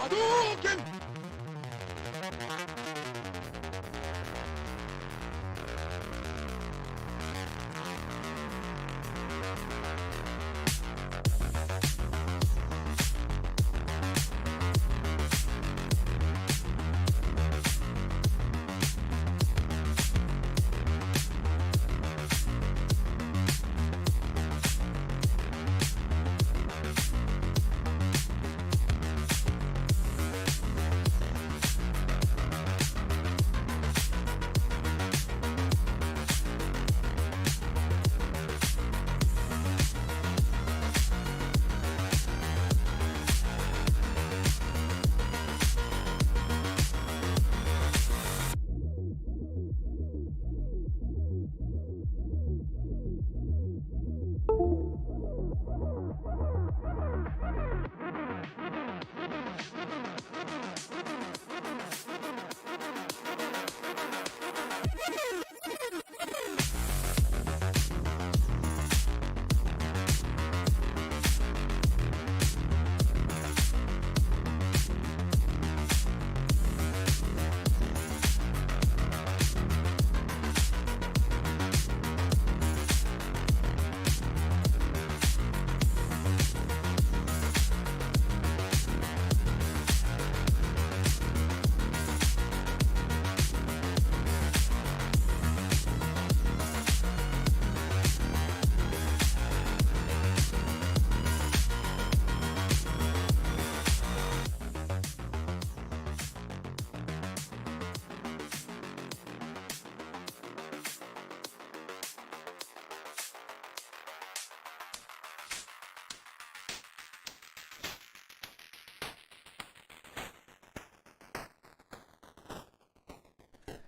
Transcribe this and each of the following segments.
Hadouken!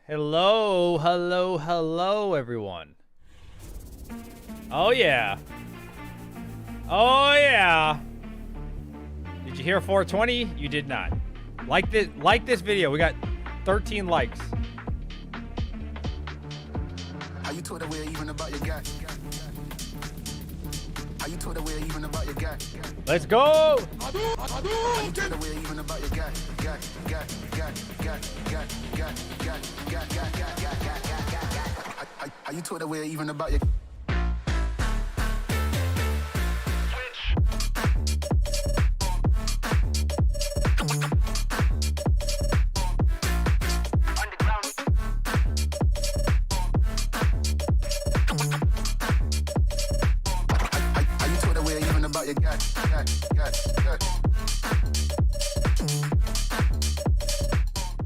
Hello, hello, hello, everyone. Oh, yeah. Oh, yeah. Did you hear 420? You did not. Like this video. We got 13 likes. Are you told aware even about your guy? Are you told aware even about your guy? Let's go. Are you told aware even about your guy? Are you told aware even about your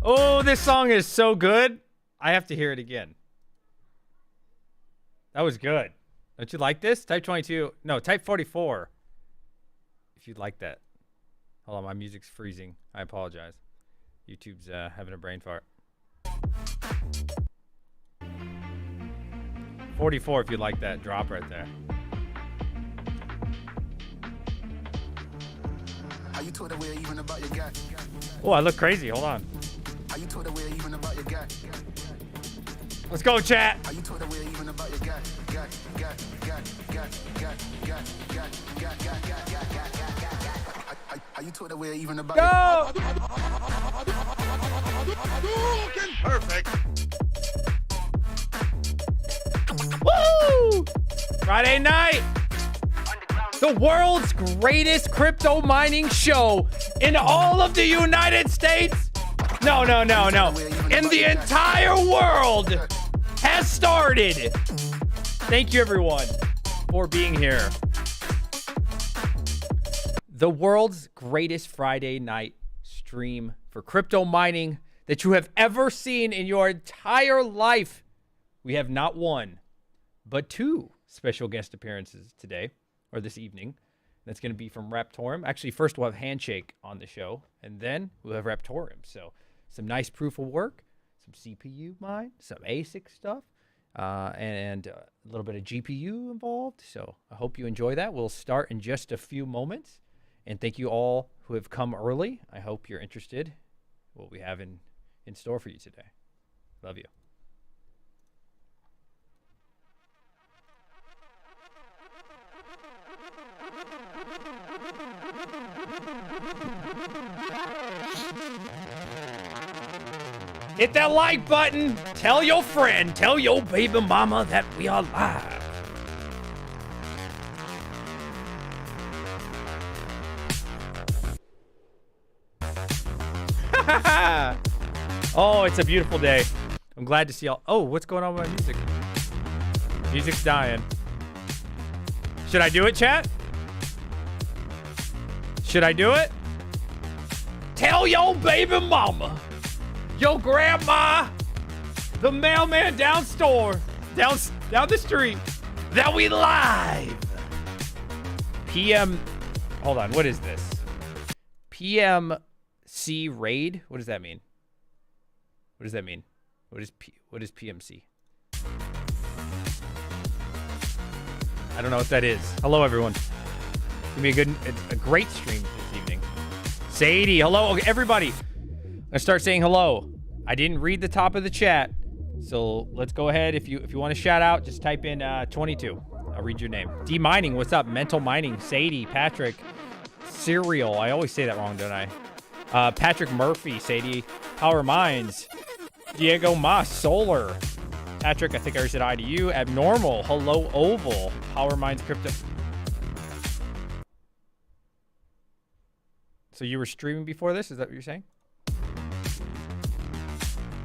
Oh, this song is so good. I have to hear it again. That was good. Don't you like this? Type 22. No, type 44. If you'd like that. Hold on, my music's freezing. I apologize. YouTube's having a brain fart. 44 if you'd like that drop right there. Are you told aware even about your guy? Oh, I look crazy. Hold on. Are you told aware even about your guy? Let's go, chat. Are you told aware even about your guy? Are you told aware even about Go! Perfect. Woo! Friday night. The world's greatest crypto mining show in all of the United States. No. In the entire world has started. Thank you, everyone, for being here. The world's greatest Friday night stream for crypto mining that you have ever seen in your entire life. We have not one, but two special guest appearances today, or this evening. That's going to be from Raptorum. Actually, first we'll have Handshake on the show, and then we'll have Raptorum. So some nice proof of work, some CPU mine, some ASIC stuff, and a little bit of GPU involved. So I hope you enjoy that. We'll start in just a few moments. And thank you all who have come early. I hope you're interested in what we have in store for you today. Love you. Hit that like button. Tell your friend, tell your baby mama that we are live. Oh, it's a beautiful day. I'm glad to see all. Oh, what's going on with my music? Music's dying. Should I do it, chat? Should I do it? Tell your baby mama, your grandma, the mailman down the street, that we live. PM, hold on, what is this? PMC raid? What does that mean? What does that mean? What is PMC? I don't know what that is. Hello, everyone. It's gonna be a great stream this evening. Sadie, hello. Okay, everybody. Let's start saying hello. I didn't read the top of the chat, so let's go ahead. If you want to shout out, just type in 22. I'll read your name. D Mining, what's up? Mental Mining, Sadie, Patrick, Serial. I always say that wrong, don't I? Patrick Murphy, Sadie, Power Minds, Diego Mas, Solar, Patrick. I think I already said hi to you. Abnormal, hello, Oval, Power Minds, Crypto. So you were streaming before this? Is that what you're saying?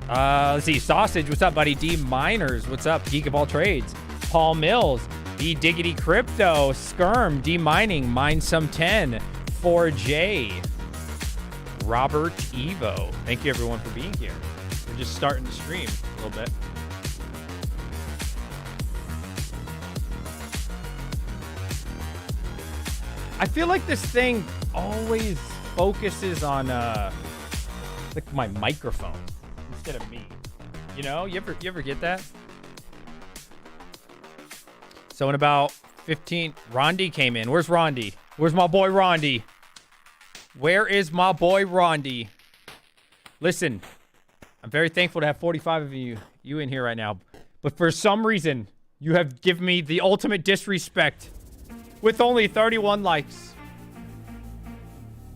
Let's see. Sausage, what's up, buddy? D Miners, what's up? Geek of all trades. Paul Mills, D Diggity Crypto, Skirm, D Mining, Mine Some 10, 4J, Robert Evo. Thank you, everyone, for being here. We're just starting to stream a little bit. I feel like this thing always focuses on like my microphone instead of me. You know, you ever get that? So in about 15, Rondi came in. Where's Rondi? Where's my boy Rondi? Where is my boy Rondi? Listen, I'm very thankful to have 45 of you in here right now. But for some reason, you have given me the ultimate disrespect with only 31 likes.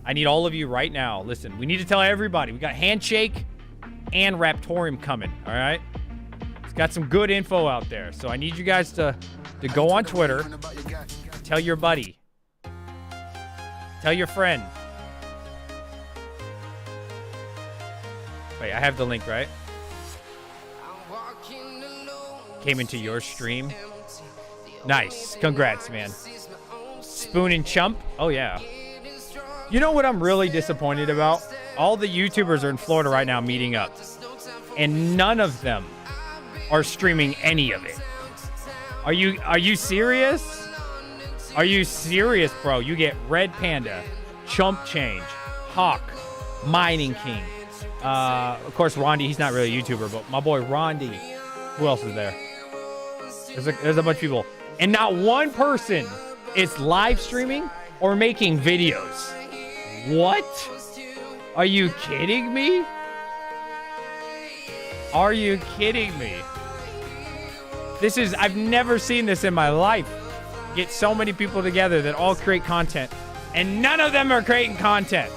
I need all of you right now. Listen, we need to tell everybody. We got Handshake and Raptoreum coming, all right? It's got some good info out there. So I need you guys to go on Twitter, tell your buddy, tell your friend. Wait, I have the link, right? Came into your stream. Nice. Congrats, man. Spoon and Chump. Oh, yeah. You know what I'm really disappointed about? All the YouTubers are in Florida right now meeting up. And none of them are streaming any of it. Are you serious? Are you serious, bro? You get Red Panda, Chump Change, Hawk, Mining King. Of course, Rondi, he's not really a YouTuber, but my boy Rondi. Who else is there? There's a bunch of people. And not one person is live streaming or making videos. What? Are you kidding me? Are you kidding me? I've never seen this in my life. Get so many people together that all create content, and none of them are creating content.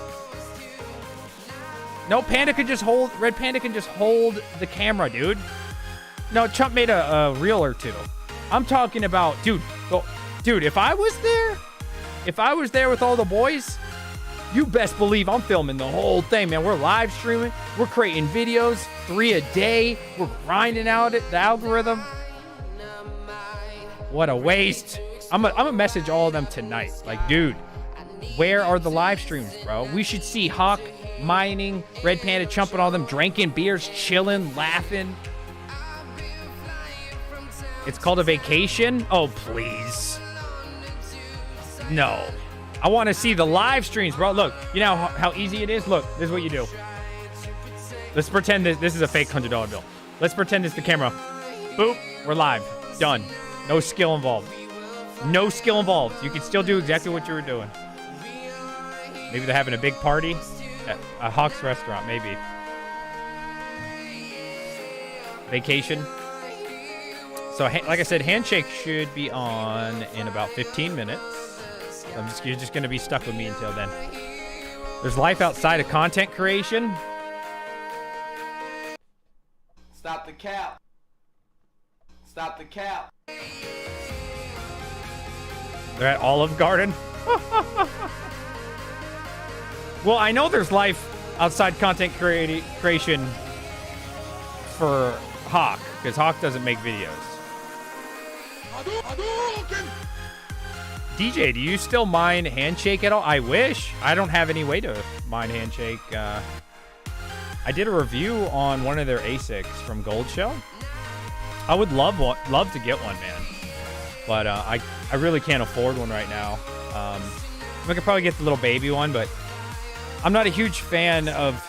No, Panda could just hold, Red Panda can just hold the camera, dude. No, Chump made a reel or two. I'm talking about, dude, if I was there with all the boys, you best believe I'm filming the whole thing, man. We're live streaming. We're creating videos, 3 a day. We're grinding out the algorithm. What a waste. I'm gonna message all of them tonight. Like, dude, where are the live streams, bro? We should see Hawk, Mining, Red Panda, Chump, and all them drinking beers, chilling, laughing. It's called a vacation? Oh, please. No. I want to see the live streams, bro. Look, you know how easy it is? Look, this is what you do. Let's pretend this is a fake $100 bill. Let's pretend it's the camera. Boop. We're live. Done. No skill involved. No skill involved. You can still do exactly what you were doing. Maybe they're having a big party at a Hawk's restaurant, maybe. Vacation. So, like I said, Handshake should be on in about 15 minutes. You're just going to be stuck with me until then. There's life outside of content creation. Stop the cap. Stop the cap. They're at Olive Garden. Well, I know there's life outside content creation for Hawk, because Hawk doesn't make videos. DJ, do you still mine Handshake at all? I wish. I don't have any way to mine Handshake. I did a review on one of their ASICs from Gold Shell. I would love to get one, man. But I really can't afford one right now. I could probably get the little baby one, but I'm not a huge fan of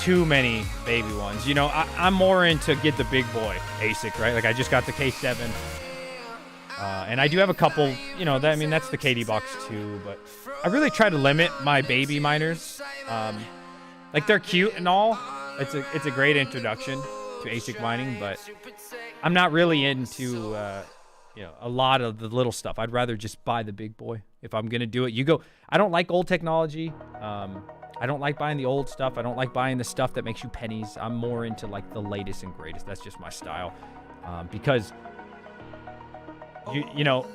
too many baby ones. You know, I'm more into get the big boy ASIC, right? Like I just got the K7. And I do have a couple, you know, that's the KD box too, but I really try to limit my baby miners. Like they're cute and all. It's a great introduction to ASIC mining, but I'm not really into, a lot of the little stuff. I'd rather just buy the big boy if I'm going to do it. I don't like old technology. I don't like buying the old stuff. I don't like buying the stuff that makes you pennies. I'm more into like the latest and greatest. That's just my style. Because you know,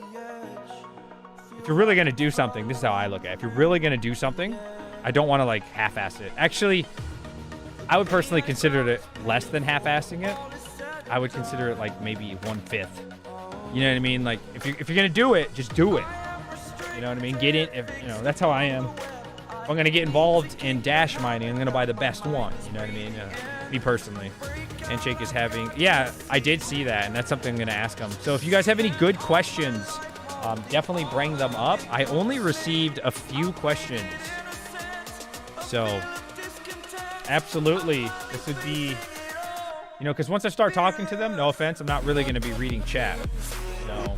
if you're really going to do something, this is how I look at it. If you're really going to do something, I don't want to like half-ass it. Actually, I would personally consider it less than half-assing it. I would consider it like maybe 1/5. You know what I mean? Like if you're going to do it, just do it. You know what I mean? Get it. That's how I am. If I'm going to get involved in dash mining, I'm going to buy the best one. You know what I mean? Me personally. Handshake is having... Yeah, I did see that, and that's something I'm going to ask them. So if you guys have any good questions, definitely bring them up. I only received a few questions. So, absolutely, this would be You know, because once I start talking to them, no offense, I'm not really going to be reading chat. So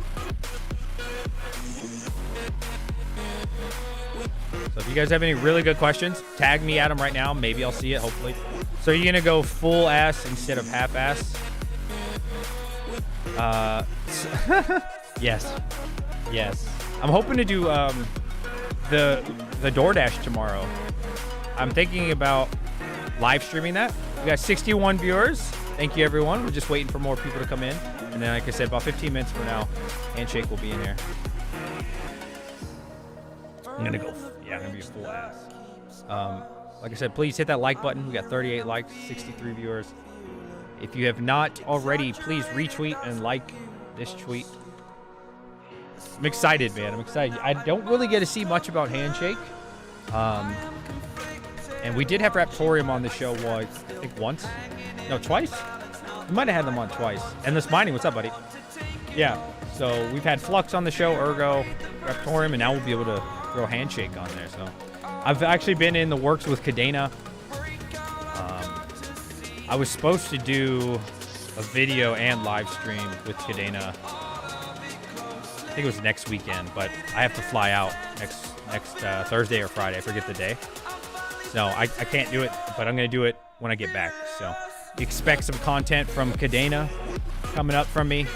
if you guys have any really good questions, tag me at them right now. Maybe I'll see it, hopefully. So you're going to go full ass instead of half ass? Yes. Yes. I'm hoping to do the DoorDash tomorrow. I'm thinking about live streaming that. We got 61 viewers. Thank you, everyone. We're just waiting for more people to come in. And then, like I said, about 15 minutes from now, Handshake will be in here. I'm going to go, yeah, I'm going to be a full ass. Like I said, please hit that like button. We got 38 likes, 63 viewers. If you have not already, please retweet and like this tweet. I'm excited, man. I'm excited. I don't really get to see much about Handshake. And we did have Raptoreum on the show, I think once. No, twice? We might have had them on twice. Endless Mining, what's up, buddy? Yeah, so we've had FLUX on the show, Ergo, Raptoreum, and now we'll be able to throw Handshake on there. So I've actually been in the works with Cadena. I was supposed to do a video and live stream with Cadena. I think it was next weekend, but I have to fly out next Thursday or Friday. I forget the day. So I can't do it, but I'm going to do it when I get back. So expect some content from Cadena coming up from me.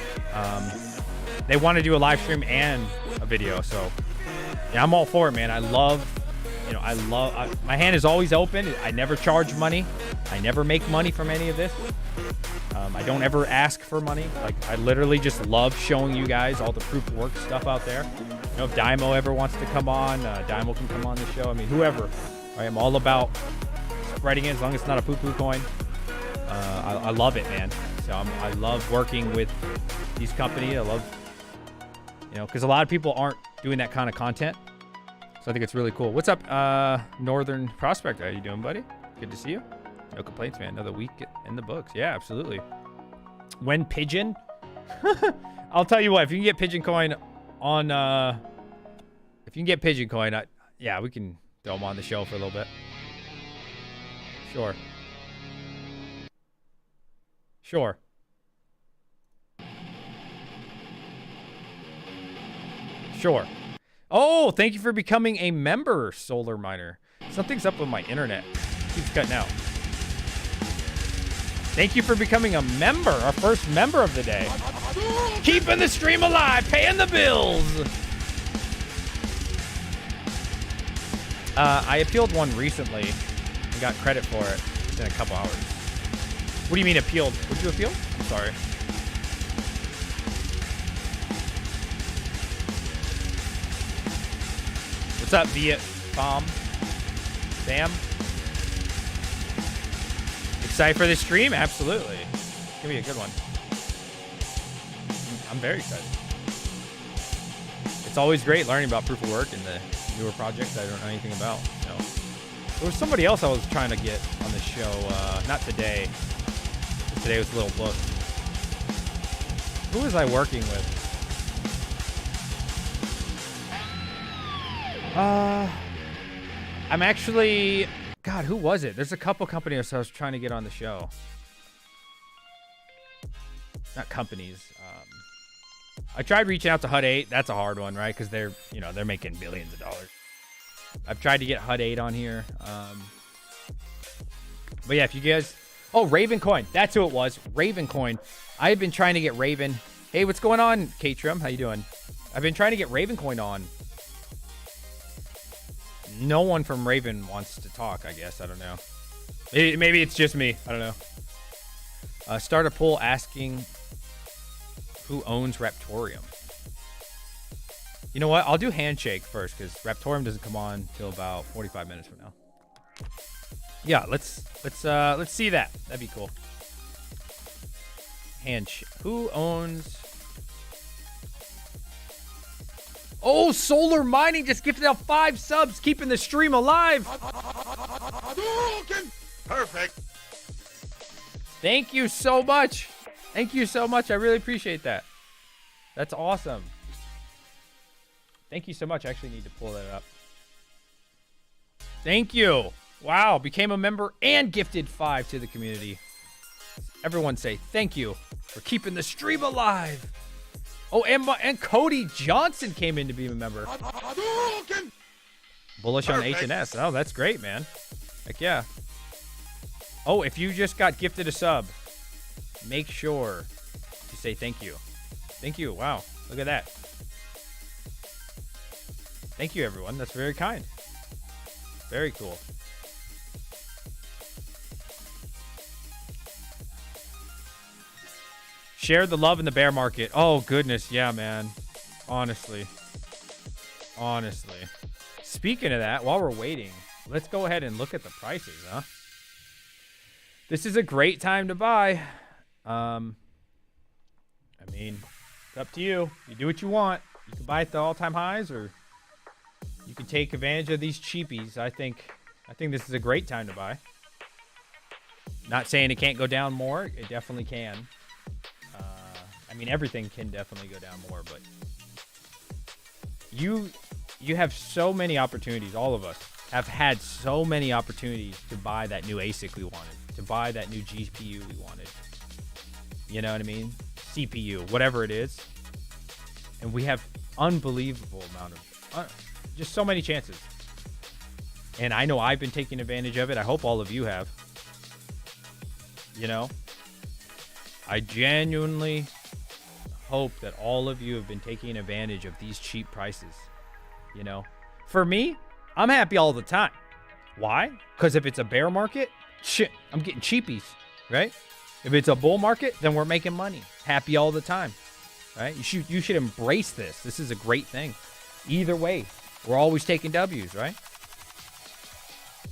They want to do a live stream and a video. So yeah, I'm all for it, man. I love, my hand is always open. I never charge money. I never make money from any of this. I don't ever ask for money. Like, I literally just love showing you guys all the proof of work stuff out there. You know, if Dymo ever wants to come on, Dymo can come on the show. I mean, whoever. I'm all about spreading it as long as it's not a poo-poo coin. I love it, man. So I love working with these companies. I love, because a lot of people aren't doing that kind of content. So I think it's really cool. What's up, Northern Prospect? How you doing, buddy? Good to see you. No complaints, man. Another week in the books. Yeah, absolutely. When Pigeon? I'll tell you what. If you can get Pigeon Coin on, if you can get Pigeon Coin, yeah, we can throw them on the show for a little bit. Sure. Sure. Sure. Oh, thank you for becoming a member, Solar Miner. Something's up with my internet. It keeps cutting out. Thank you for becoming a member, our first member of the day. Keeping the stream alive, paying the bills. I appealed one recently and got credit for it in a couple hours. What do you mean appealed? What did you appeal? I'm sorry. What's up, Vietnam? Sam? Excited for this stream? Absolutely. It's gonna be a good one. I'm very excited. It's always great learning about proof of work and the newer projects I don't know anything about. So there was somebody else I was trying to get on the show. Not today. Today was a little book. Who was I working with? I'm actually... God, who was it? There's a couple companies I was trying to get on the show. Not companies. I tried reaching out to HUD 8. That's a hard one, right? Because they're, they're making billions of dollars. I've tried to get HUD 8 on here. But yeah, if you guys... Oh, Raven Coin. That's who it was. Raven Coin. I've been trying to get Raven. Hey, what's going on, Katrim? How you doing? I've been trying to get Raven Coin on. No one from Raven wants to talk, I guess. I don't know. Maybe it's just me. I don't know. Start a poll asking who owns Raptoreum. You know what? I'll do Handshake first because Raptoreum doesn't come on till about 45 minutes from now. Yeah, let's see that. That'd be cool. Handshake. Who owns? Oh, Solar Mining just gifted out 5 subs, keeping the stream alive. Perfect. Thank you so much. Thank you so much. I really appreciate that. That's awesome. Thank you so much. I actually need to pull that up. Thank you. Wow, became a member and gifted 5 to the community. Everyone say thank you for keeping the stream alive. Oh, and Cody Johnson came in to be a member. Bullish on H&S. Oh, that's great, man. Heck yeah. Oh, if you just got gifted a sub, make sure to say thank you. Thank you. Wow. Look at that. Thank you, everyone. That's very kind. Very cool. Share the love in the bear market. Oh, goodness. Yeah, man. Honestly. Speaking of that, while we're waiting, let's go ahead and look at the prices, huh? This is a great time to buy. I mean, it's up to you. You do what you want. You can buy at the all-time highs, or you can take advantage of these cheapies. I think this is a great time to buy. Not saying it can't go down more. It definitely can. I mean, everything can definitely go down more, but you have so many opportunities. All of us have had so many opportunities to buy that new ASIC we wanted, to buy that new GPU we wanted. You know what I mean? CPU, whatever it is. And we have unbelievable amount of, just so many chances. And I know I've been taking advantage of it. I hope all of you have. You know? I genuinely hope that all of you have been taking advantage of these cheap prices. You know? For me, I'm happy all the time. Why? Because if it's a bear market, shit, I'm getting cheapies, right? If it's a bull market, then we're making money. Happy all the time, right? You should embrace this. This is a great thing. Either way, we're always taking W's, right?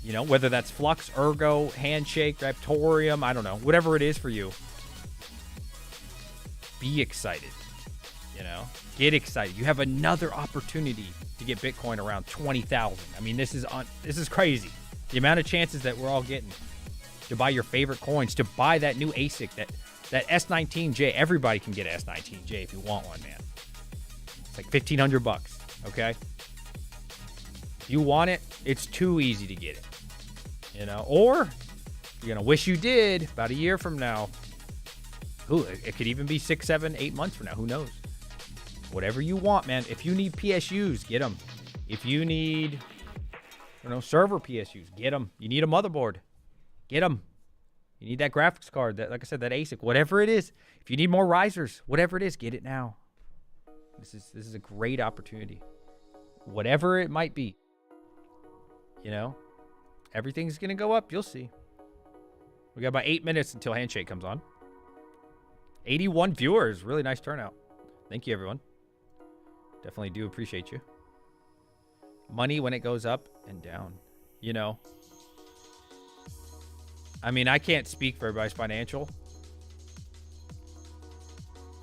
You know, whether that's Flux, Ergo, Handshake, Raptoreum, I don't know, whatever it is for you. Be excited, you know? Get excited. You have another opportunity to get Bitcoin around 20,000. I mean, this is crazy. The amount of chances that we're all getting to buy your favorite coins, to buy that new ASIC, that S19J. Everybody can get an S19J if you want one, man. It's like $1,500, okay? If you want it, it's too easy to get it, you know? Or you're gonna wish you did about a year from now. Ooh, it could even be 6, 7, 8 months from now. Who knows? Whatever you want, man. If you need PSUs, get them. If you need, I don't know, server PSUs, get them. You need a motherboard, get them. You need that graphics card, that, like I said, that ASIC, whatever it is. If you need more risers, whatever it is, get it now. This is a great opportunity. Whatever it might be. You know, everything's gonna go up. You'll see. We got about 8 minutes until Handshake comes on. 81 viewers. Really nice turnout. Thank you, everyone. Definitely do appreciate you. Money when it goes up and down. You know. I mean, I can't speak for everybody's financial.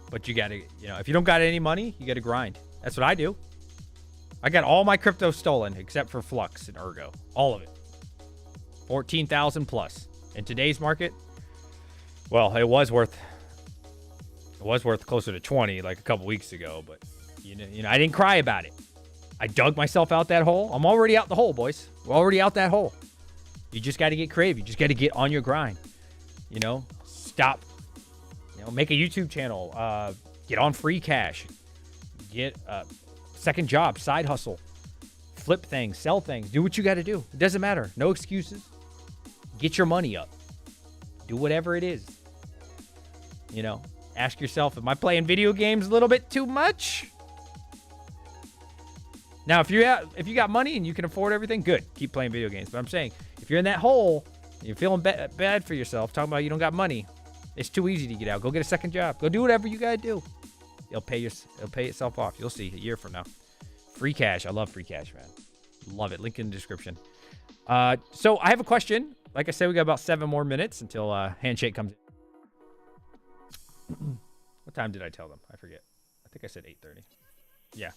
But you got to, you know, if you don't got any money, you got to grind. That's what I do. I got all my crypto stolen except for Flux and Ergo. All of it. 14,000 plus. In today's market, well, it was worth closer to 20 like a couple weeks ago, but you know, I didn't cry about it. I dug myself out that hole. I'm already out the hole, boys. We're already out that hole. You just got to get creative. You just got to get on your grind. You know, stop. You know, make a YouTube channel. Get on free cash. Get a second job, side hustle. Flip things, sell things. Do what you got to do. It doesn't matter. No excuses. Get your money up. Do whatever it is. You know, ask yourself, am I playing video games a little bit too much? Now, if you got money and you can afford everything, good. Keep playing video games. But I'm saying, if you're in that hole, and you're feeling bad for yourself, talking about you don't got money, it's too easy to get out. Go get a second job. Go do whatever you got to do. It'll pay itself off. You'll see a year from now. Free cash. I love free cash, man. Love it. Link in the description. So I have a question. Like I said, we got about 7 more minutes until Handshake comes in. What time did I tell them? I forget. I think I said 8:30. Yeah.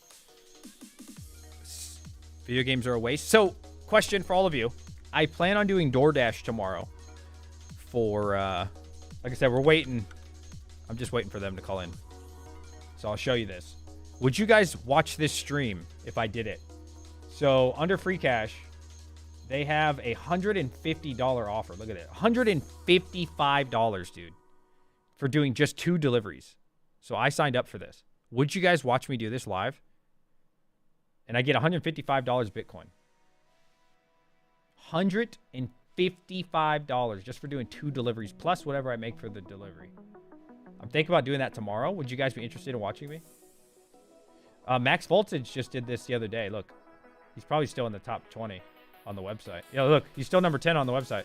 Video games are a waste. So, question for all of you. I plan on doing DoorDash tomorrow for, like I said, we're waiting. I'm just waiting for them to call in. So, I'll show you this. Would you guys watch this stream if I did it? So, under free cash, they have a $150 offer. Look at it. $155, dude. for doing just 2 deliveries. So I signed up for this. Would you guys watch me do this live? And I get $155 Bitcoin. $155 just for doing 2 deliveries plus whatever I make for the delivery. I'm thinking about doing that tomorrow. Would you guys be interested in watching me? Max Voltage just did this the other day. Look, he's probably still in the top 20 on the website. Yeah, look, he's still number 10 on the website.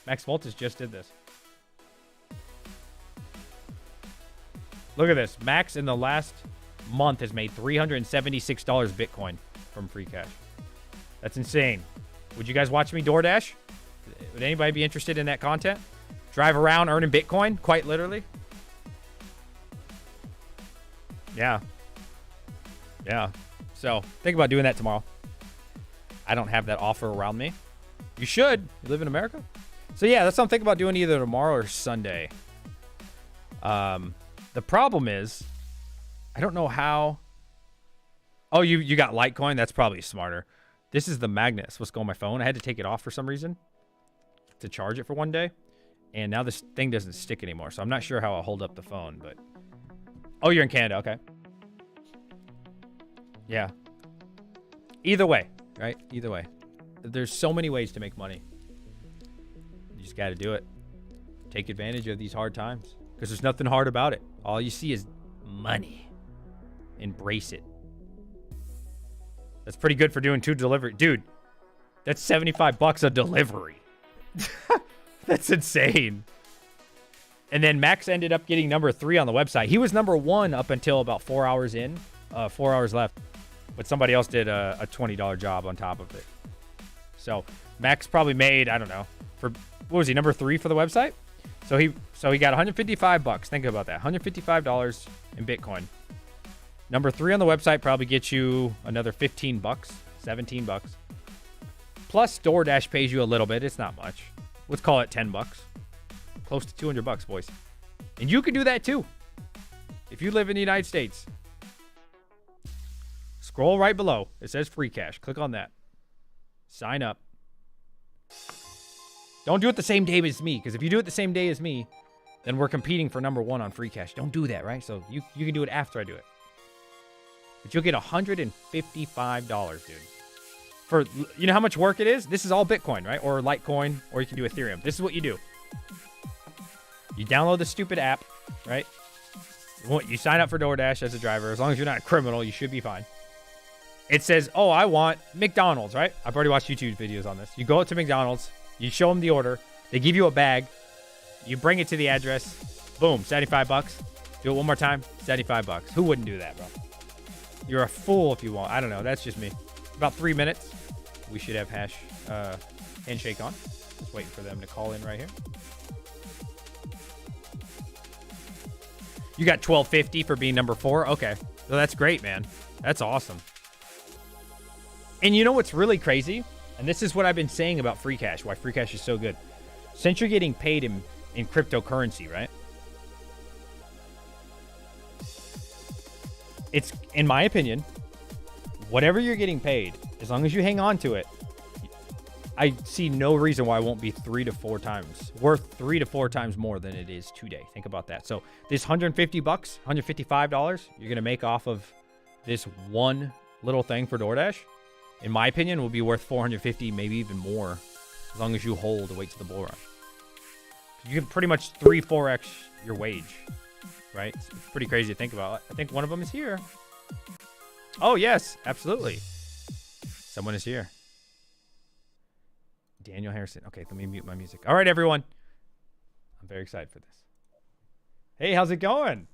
Max Voltage just did this. Look at this. Max in the last month has made $376 Bitcoin from free cash. That's insane. Would you guys watch me DoorDash? Would anybody be interested in that content? Drive around earning Bitcoin, quite literally? Yeah. Yeah. So think about doing that tomorrow. I don't have that offer around me. You should. You live in America. So yeah, that's what I'm thinking about doing either tomorrow or Sunday. The problem is, I don't know how. Oh, you got Litecoin? That's probably smarter. This is the magnet. It's what's going on my phone. I had to take it off for some reason to charge it for one day. And now this thing doesn't stick anymore. So I'm not sure how I'll hold up the phone, but. Oh, you're in Canada. Okay. Yeah. Either way, right? Either way. There's so many ways to make money. You just got to do it. Take advantage of these hard times because there's nothing hard about it. All you see is money. Embrace it. That's pretty good for doing 2 delivery. Dude, that's $75 a delivery. That's insane. And then Max ended up getting number 3 on the website. He was number 1 up until about 4 hours in. 4 hours left. But somebody else did a $20 job on top of it. So Max probably made, I don't know, for what was he, number 3 for the website? So he got $155. Think about that. $155 in Bitcoin. Number 3 on the website probably gets you another $15, $17. Plus DoorDash pays you a little bit. It's not much. Let's call it $10. Close to $200, boys. And you can do that too. If you live in the United States. Scroll right below. It says free cash. Click on that. Sign up. Don't do it the same day as me, because if you do it the same day as me, then we're competing for number 1 on free cash. Don't do that, right? So you can do it after I do it. But you'll get $155, dude. For, you know how much work it is? This is all Bitcoin, right? Or Litecoin, or you can do Ethereum. This is what you do. You download the stupid app, right? You sign up for DoorDash as a driver. As long as you're not a criminal, you should be fine. It says, oh, I want McDonald's, right? I've already watched YouTube videos on this. You go to McDonald's. You show them the order. They give you a bag. You bring it to the address. Boom, $75. Do it one more time, $75. Who wouldn't do that, bro? You're a fool if you want. I don't know. That's just me. About 3 minutes. We should have handshake on. Just waiting for them to call in right here. You got $12.50 for being number 4. Okay. So that's great, man. That's awesome. And you know what's really crazy? And this is what I've been saying about free cash, why free cash is so good. Since you're getting paid in cryptocurrency, right? It's, in my opinion, whatever you're getting paid, as long as you hang on to it, I see no reason why it won't be 3 to 4 times, worth 3 to 4 times more than it is today. Think about that. So this $150, $155 you're going to make off of this one little thing for DoorDash, in my opinion, will be worth $450, maybe even more, as long as you hold the weight to the bull run. You can pretty much 3-4x your wage, right? It's pretty crazy to think about. I think one of them is here. Oh, yes, absolutely. Someone is here. Daniel Harrison. Okay, let me mute my music. All right, everyone. I'm very excited for this. Hey, how's it going?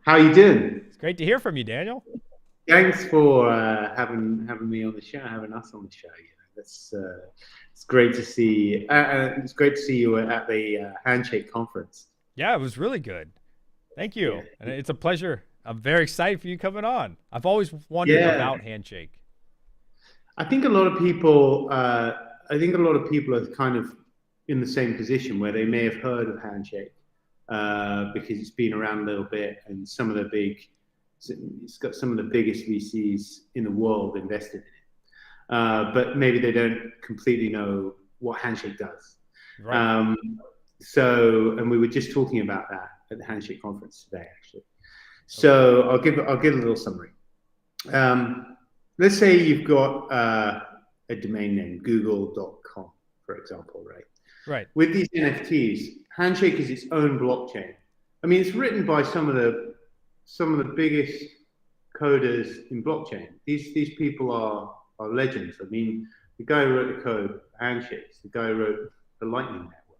How you doing? It's great to hear from you, Daniel. Thanks for having me on the show, having us on the show. You know, that's it's great to see. It's great to see you at the Handshake conference. Yeah, it was really good. Thank you. Yeah. And it's a pleasure. I'm very excited for you coming on. I've always wondered about Handshake. I think a lot of people. I think a lot of people are kind of in the same position where they may have heard of Handshake because it's been around a little bit, and it's got some of the biggest VCs in the world invested in it. But maybe they don't completely know what Handshake does. Right. And we were just talking about that. the Handshake conference today, actually. So I'll give a little summary. Let's say you've got a domain name, google.com, for example, right? Right. With these NFTs, Handshake is its own blockchain. I mean, it's written by some of the biggest coders in blockchain. These people are legends. I mean, the guy who wrote the code for Handshakes, the guy who wrote the Lightning Network.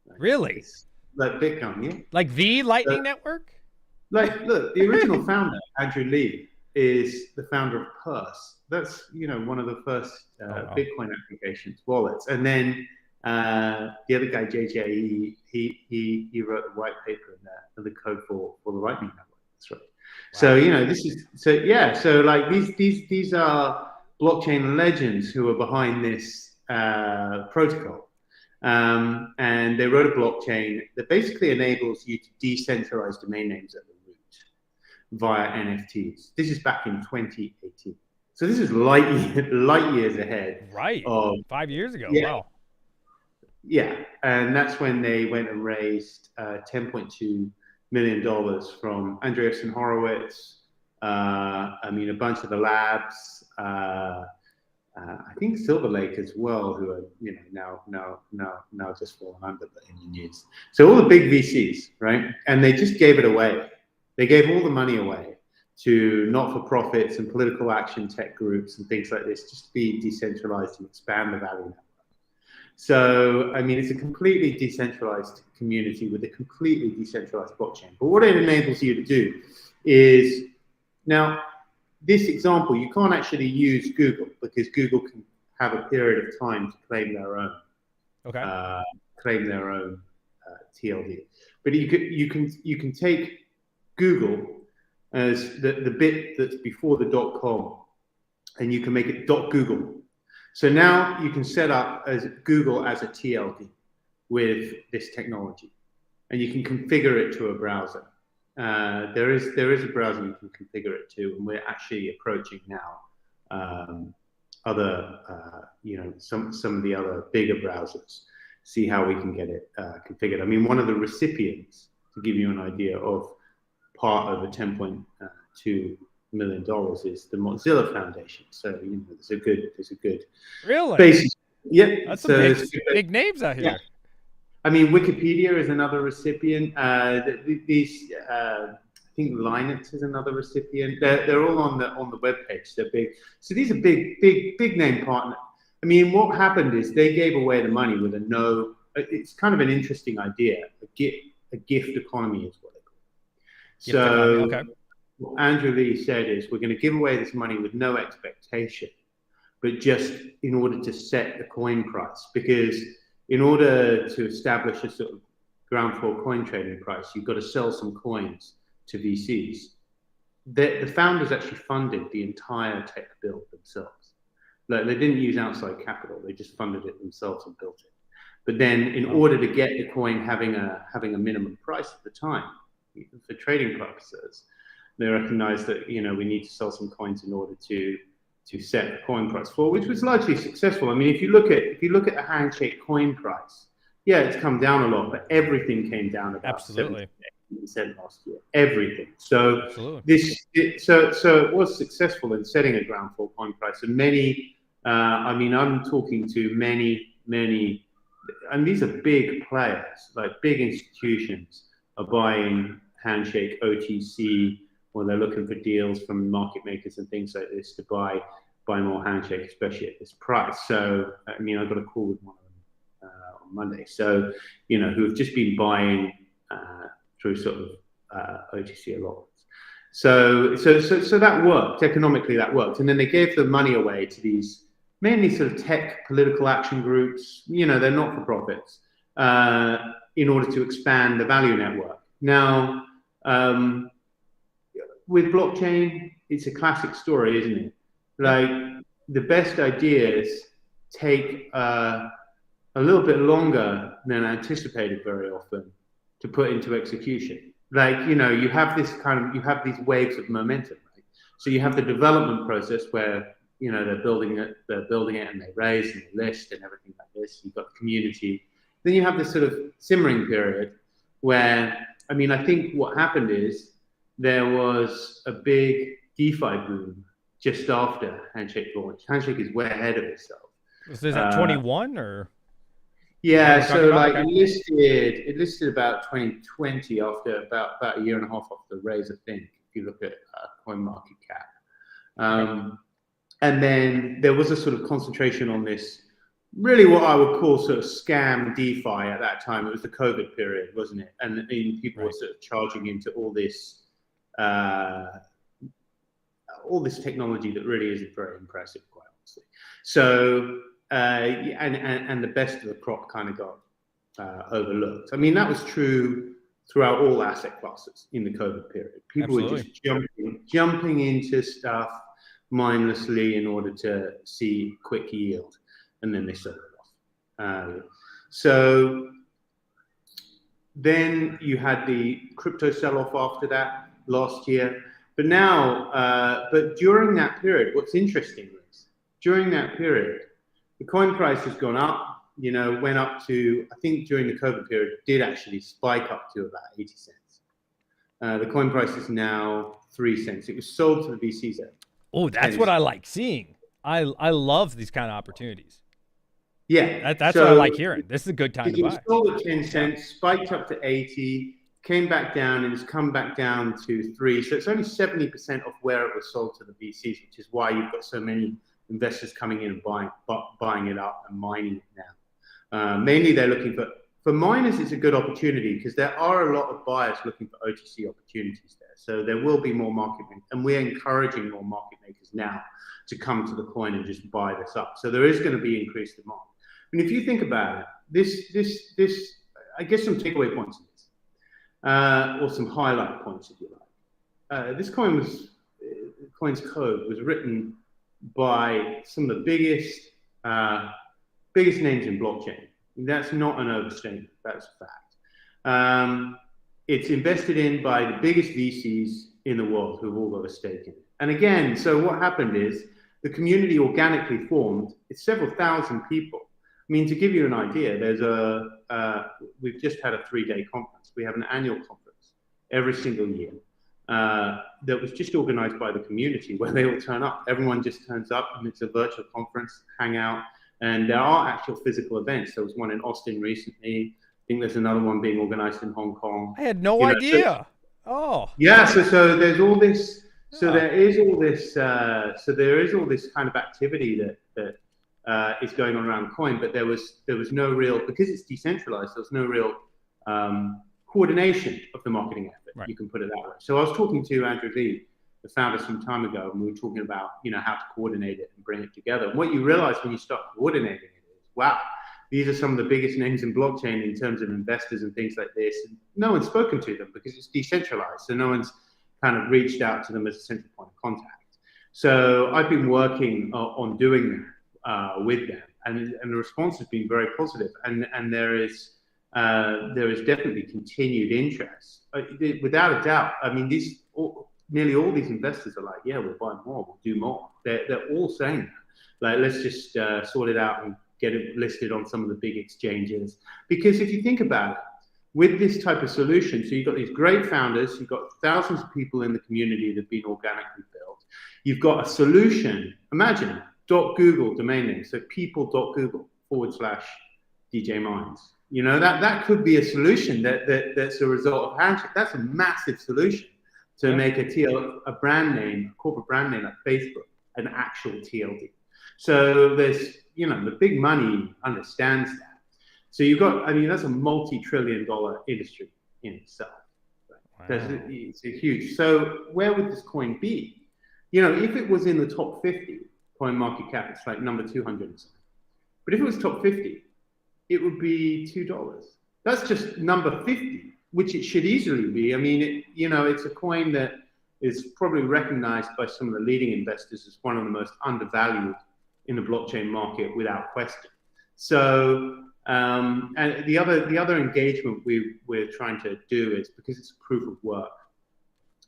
Right? Really? It's like Bitcoin, yeah. Like the Lightning Network? Like, look, the original founder, Andrew Lee, is the founder of Purse. That's, one of the first Bitcoin applications, wallets. And then the other guy, JJ, he wrote the white paper and the code for the Lightning Network. That's right. Wow. So like these are blockchain legends who are behind this protocol. And they wrote a blockchain that basically enables you to decentralize domain names at the root via NFTs. This is back in 2018. So this is light years ahead. Right. Of, 5 years ago. Yeah. Wow. Yeah. And that's when they went and raised $10.2 million from Andreessen Horowitz, a bunch of the labs, I think Silver Lake as well, who are now just fallen under in the news. So all the big VCs, right? And they just gave it away. They gave all the money away to not-for-profits and political action tech groups and things like this, just to be decentralized and expand the value network. So I mean, it's a completely decentralized community with a completely decentralized blockchain. But what it enables you to do is now. This example, you can't actually use Google because Google can have a period of time to claim their own, TLD. But you can take Google as the bit that's before the .com, and you can make it .google. So now you can set up as Google as a TLD with this technology, and you can configure it to a browser. There is a browser you can configure it to, and we're actually approaching now some of the other bigger browsers, see how we can get it configured. I mean, one of the recipients, to give you an idea of part of the $10.2 million, is the Mozilla Foundation. So there's a good really basis. Yeah, that's so big names out here. Yeah. I mean, Wikipedia is another recipient. I think Linux is another recipient. They're all on the webpage. They're big. So these are big name partners. I mean, what happened is they gave away the money with a no. It's kind of an interesting idea. A gift economy is what they call it. So what Andrew Lee said is, we're going to give away this money with no expectation, but just in order to set the coin price, because in order to establish a sort of ground floor coin trading price, you've got to sell some coins to VCs. The founders actually funded the entire tech build themselves. Like, they didn't use outside capital; they just funded it themselves and built it. But then, in order to get the coin having a minimum price at the time, for trading purposes, they recognized that we need to sell some coins in order to set the coin price for, which was largely successful. I mean, if you look at the Handshake coin price, yeah, it's come down a lot, but everything came down about 70% last year. Everything. So so it was successful in setting a ground floor coin price, and many. I'm talking to many, and these are big players, like big institutions, are buying Handshake OTC, or they're looking for deals from market makers and things like this to buy more Handshake, especially at this price. So, I mean, I got a call with one of them on Monday. So, who have just been buying through sort of OTC allotments. So that worked. Economically, that worked. And then they gave the money away to these mainly sort of tech political action groups. They're not for profits, in order to expand the value network. Now, with blockchain, it's a classic story, isn't it? Like, the best ideas take a little bit longer than anticipated very often to put into execution. Like, you have these waves of momentum, right? So you have the development process where, they're building it and they raise and they list and everything like this. You've got the community. Then you have this sort of simmering period where, I mean, I think what happened is there was a big DeFi boom just after Handshake launched. Handshake is way ahead of itself. Is that 21 or? Yeah, so like okay. it listed about 2020 after about a year and a half after the raise, I think, if you look at CoinMarketCap. And then there was a sort of concentration on this, really what I would call sort of scam DeFi at that time. It was the COVID period, wasn't it? And people were sort of charging into all this technology that really isn't very impressive, quite honestly. So, and the best of the crop kind of got overlooked. I mean, that was true throughout all asset classes in the COVID period. People were just jumping into stuff mindlessly in order to see quick yield, and then they sold it off. So then you had the crypto sell-off after that last year. But now, but during that period, what's interesting is during that period, the coin price has gone up, went up to, I think during the COVID period, it did actually spike up to about 80 cents. The coin price is now 3 cents. It was sold to the VCs at. Oh, that's what I like seeing. I love these kind of opportunities. Yeah. That's what I like hearing. This is a good time to buy. It was sold at 10 cents, spiked up to 80, came back down, and it's come back down to 3. So it's only 70% of where it was sold to the VCs, which is why you've got so many investors coming in and buying it up and mining it now. Mainly they're looking for miners. It's a good opportunity because there are a lot of buyers looking for OTC opportunities there. So there will be more market makers, and we're encouraging more market makers now to come to the coin and just buy this up. So there is going to be increased demand. And if you think about it, this I guess some takeaway points in this, or some highlight points if you like. This coin's code was written by some of the biggest names in blockchain. That's not an overstatement. That's a fact. It's invested in by the biggest VCs in the world who've all got a stake in it. And again, so what happened is the community organically formed. It's several thousand people. I mean, to give you an idea, we've just had a 3-day conference. We have an annual conference every single year. That was just organized by the community where they all turn up. Everyone just turns up and it's a virtual conference, hangout, and there are actual physical events. There was one in Austin recently. I think there's another one being organized in Hong Kong. I had no idea. Yeah, so there's all this, so there is all this, kind of activity that is going on around coin, but there was no real, because it's decentralized, there was no real coordination of the marketing effort. Right. You can put it that way. So I was talking to Andrew Lee, the founder, some time ago, and we were talking about how to coordinate it and bring it together. And what you realize when you start coordinating it is, wow, these are some of the biggest names in blockchain in terms of investors and things like this. And no one's spoken to them because it's decentralized, so no one's kind of reached out to them as a central point of contact. So I've been working on doing that with them, and the response has been very positive. And there is definitely continued interest, without a doubt. I mean, nearly all these investors are like, yeah, we'll buy more, we'll do more. They're all saying that. Like, let's just sort it out and get it listed on some of the big exchanges. Because if you think about it, with this type of solution, so you've got these great founders, you've got thousands of people in the community that have been organically built. You've got a solution. Imagine .google domain name, so people.google/DJ Mines. That could be a solution that's a result of Handshake. That's a massive solution to make a brand name, a corporate brand name like Facebook, an actual TLD. So there's, the big money understands that. So you've got, that's a multi-trillion-dollar industry in itself. Right? Wow. It's a huge. So where would this coin be? If it was in the top 50 coin market cap, it's like number 200 or something. But if it was top 50, it would be $2. That's just number 50, which it should easily be. I mean, it's a coin that is probably recognized by some of the leading investors as one of the most undervalued in the blockchain market without question. So, and the other engagement we're trying to do is, because it's a proof of work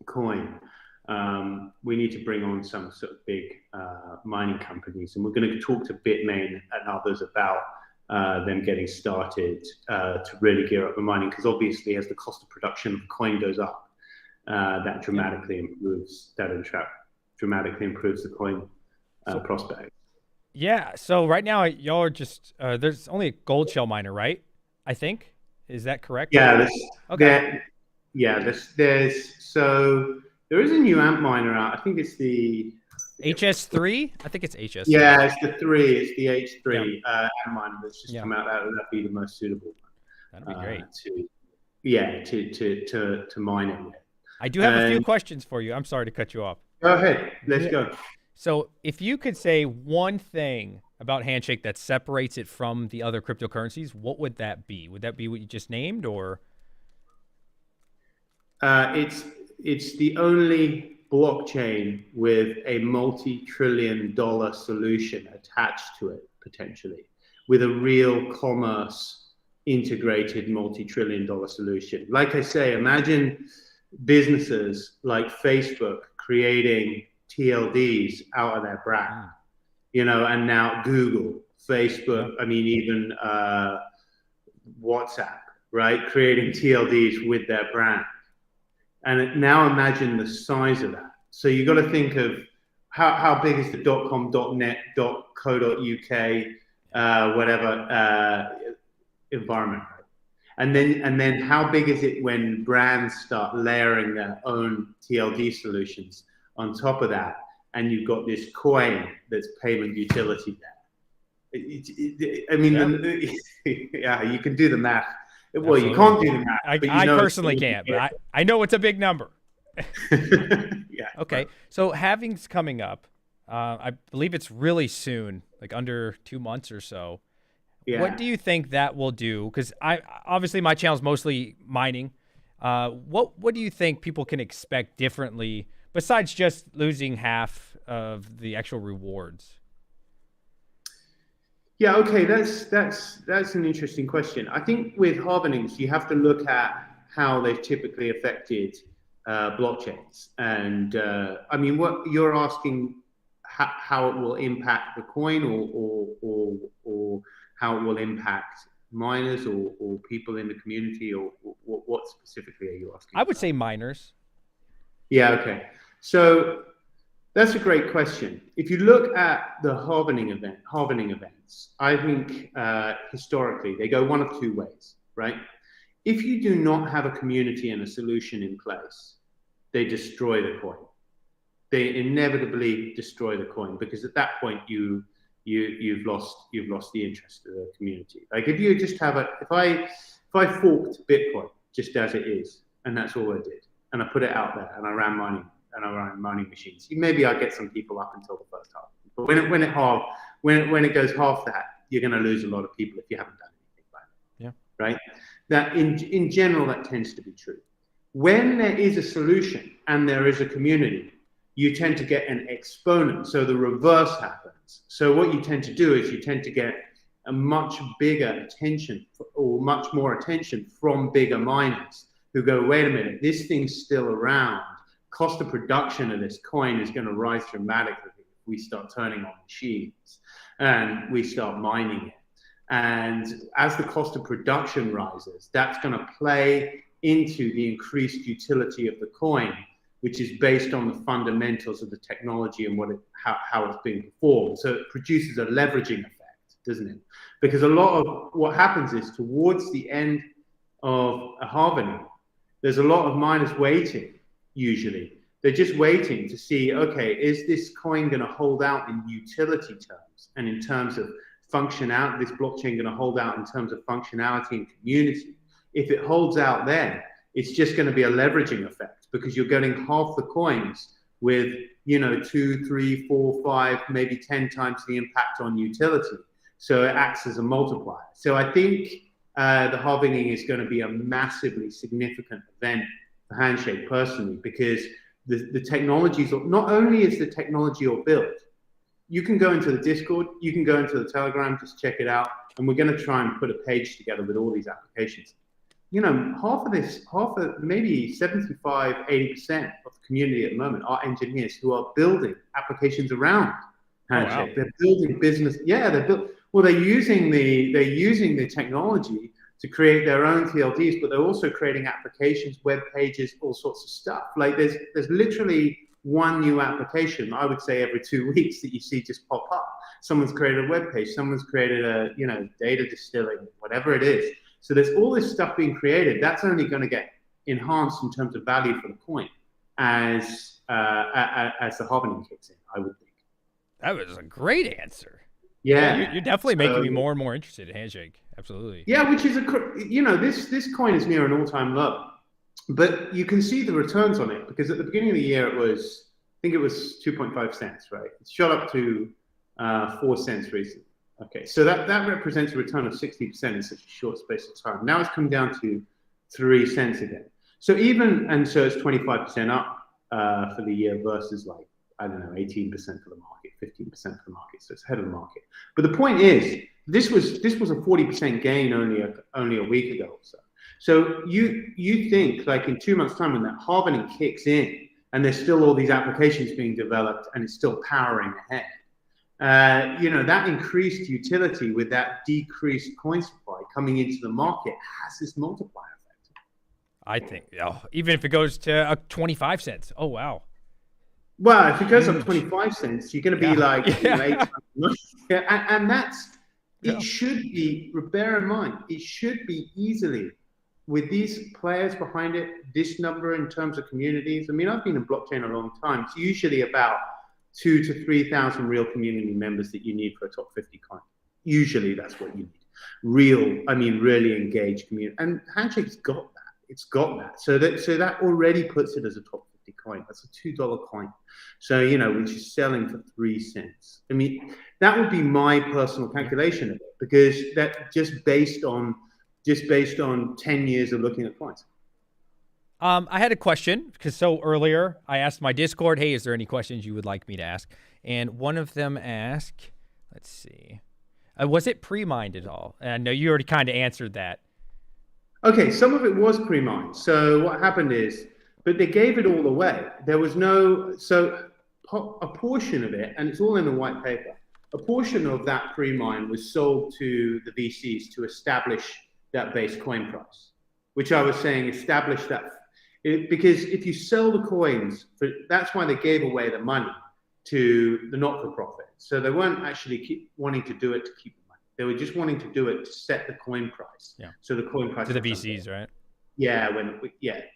coin, we need to bring on some sort of big mining companies, and we're going to talk to Bitmain and others about them getting started to really gear up the mining, because obviously as the cost of production of the coin goes up, that dramatically improves the coin prospect. Yeah. So right now y'all are just there's only a gold shell miner, right? I think. Is that correct? Yeah. Okay. There is a new AMP miner out. I think it's the HS3. I think it's HS3. Yeah, it's the 3. It's the H3 AMP miner that's just come out. That would be the most suitable one. That'd be great. To mine it with. I do have a few questions for you. I'm sorry to cut you off. Go ahead. Let's go. So if you could say one thing about Handshake that separates it from the other cryptocurrencies, what would that be? Would that be what you just named, or? It's the only blockchain with a multi-trillion-dollar solution attached to it, potentially, with a real commerce integrated multi-trillion-dollar solution. Like I say, imagine businesses like Facebook creating TLDs out of their brand, and now Google, Facebook, I mean, even WhatsApp, right? Creating TLDs with their brand. And now imagine the size of that. So you got to think of how big is the .com, .net, .co.uk, whatever environment, right? And then how big is it when brands start layering their own TLD solutions on top of that, and you've got this coin that's payment utility there. You can do the math. Well, Absolutely. you can't do the math. I personally can't, but I know it's a big number. Okay, so halving's coming up. I believe it's really soon, like under 2 months or so. Yeah. What do you think that will do? Because obviously my channel's mostly mining. What do you think people can expect differently besides just losing half of the actual rewards? Yeah, okay, that's an interesting question. I think with halvings, you have to look at how they've typically affected blockchains. And I mean, what you're asking, how it will impact the coin, or how it will impact miners or people in the community, or what specifically are you asking? I would say miners. Yeah, okay. So that's a great question. If you look at the halving events, I think historically they go one of two ways, right? If you do not have a community and a solution in place, they destroy the coin. They inevitably destroy the coin, because at that point you've lost the interest of the community. Like if you just have if I forked Bitcoin just as it is, and that's all I did, and I put it out there and I ran mining machines, maybe I get some people up until the first half. But when it goes half that, you're going to lose a lot of people if you haven't done anything about it. Yeah. Right. That in general, that tends to be true. When there is a solution and there is a community, you tend to get an exponent. So the reverse happens. So what you tend to do is you tend to get a much bigger attention, or much more attention from bigger miners who go, wait a minute, this thing's still around. Cost of production of this coin is going to rise dramatically if we start turning on machines and we start mining it. And as the cost of production rises, that's going to play into the increased utility of the coin, which is based on the fundamentals of the technology and how it's being performed. So it produces a leveraging effect, doesn't it? Because a lot of what happens is towards the end of a halving, there's a lot of miners waiting. Usually they're just waiting to see, okay, is this coin going to hold out in utility terms and in terms of functionality? This blockchain going to hold out in terms of functionality and community? If it holds out, then it's just going to be a leveraging effect, because you're getting half the coins with 2, 3, 4, 5, maybe 10 times the impact on utility. So it acts as a multiplier. So I think the halving is going to be a massively significant event for Handshake personally, because the technologies, not only is the technology all built, you can go into the Discord, you can go into the Telegram, just check it out, and we're going to try and put a page together with all these applications. Maybe 75, 80% of the community at the moment are engineers who are building applications around Handshake. Oh, wow. They're building business. Yeah, Well, they're using the technology to create their own TLDs, but they're also creating applications, web pages, all sorts of stuff. Like there's literally one new application, I would say every 2 weeks, that you see just pop up. Someone's created a web page, someone's created a, data distilling, whatever it is. So there's all this stuff being created. That's only going to get enhanced in terms of value for the coin as the halving kicks in, I would think. That was a great answer. Yeah, you're definitely making me more and more interested in Handshake. Absolutely. Yeah, which is this coin is near an all-time low, but you can see the returns on it because at the beginning of the year I think it was 2.5 cents, right? It shot up to 4 cents recently. Okay, so that represents a return of 60% in such a short space of time. Now it's come down to 3 cents again. So so it's 25% up for the year versus 18% for the market, 15% for the market. So it's ahead of the market. But the point is, this was a 40% gain only a week ago or so. So you think in 2 months' time when that halving kicks in and there's still all these applications being developed and it's still powering ahead, that increased utility with that decreased coin supply coming into the market has this multiplier effect. I think, even if it goes to 25 cents. Oh, wow. Well, if it goes up 25 cents, you're going to be 8 times. And that's, it should be, bear in mind, it should be easily, with these players behind it, this number in terms of communities. I mean, I've been in blockchain a long time. It's usually about 2,000 to 3,000 real community members that you need for a top 50 coin. Usually that's what you need. Really engaged community. And Handshake's got that. It's got that. So that already puts it as a top 50 coin. That's a $2 coin. So, which is selling for 3 cents. I mean, that would be my personal calculation of it, because that just based on 10 years of looking at coins. I had a question because earlier I asked my Discord, hey, is there any questions you would like me to ask? And one of them asked, let's see, was it pre-mined at all? And I know you already kind of answered that. Okay, some of it was pre-mined. So what happened is, but they gave it all away. There was a portion of it, and it's all in the white paper, a portion of that pre-mine was sold to the VCs to establish that base coin price, which I was saying establish that. Because if you sell the coins, that's why they gave away the money to the not-for-profit. So they weren't actually wanting to do it to keep the money. They were just wanting to do it to set the coin price. Yeah. So the coin price to the VCs, right? Yeah.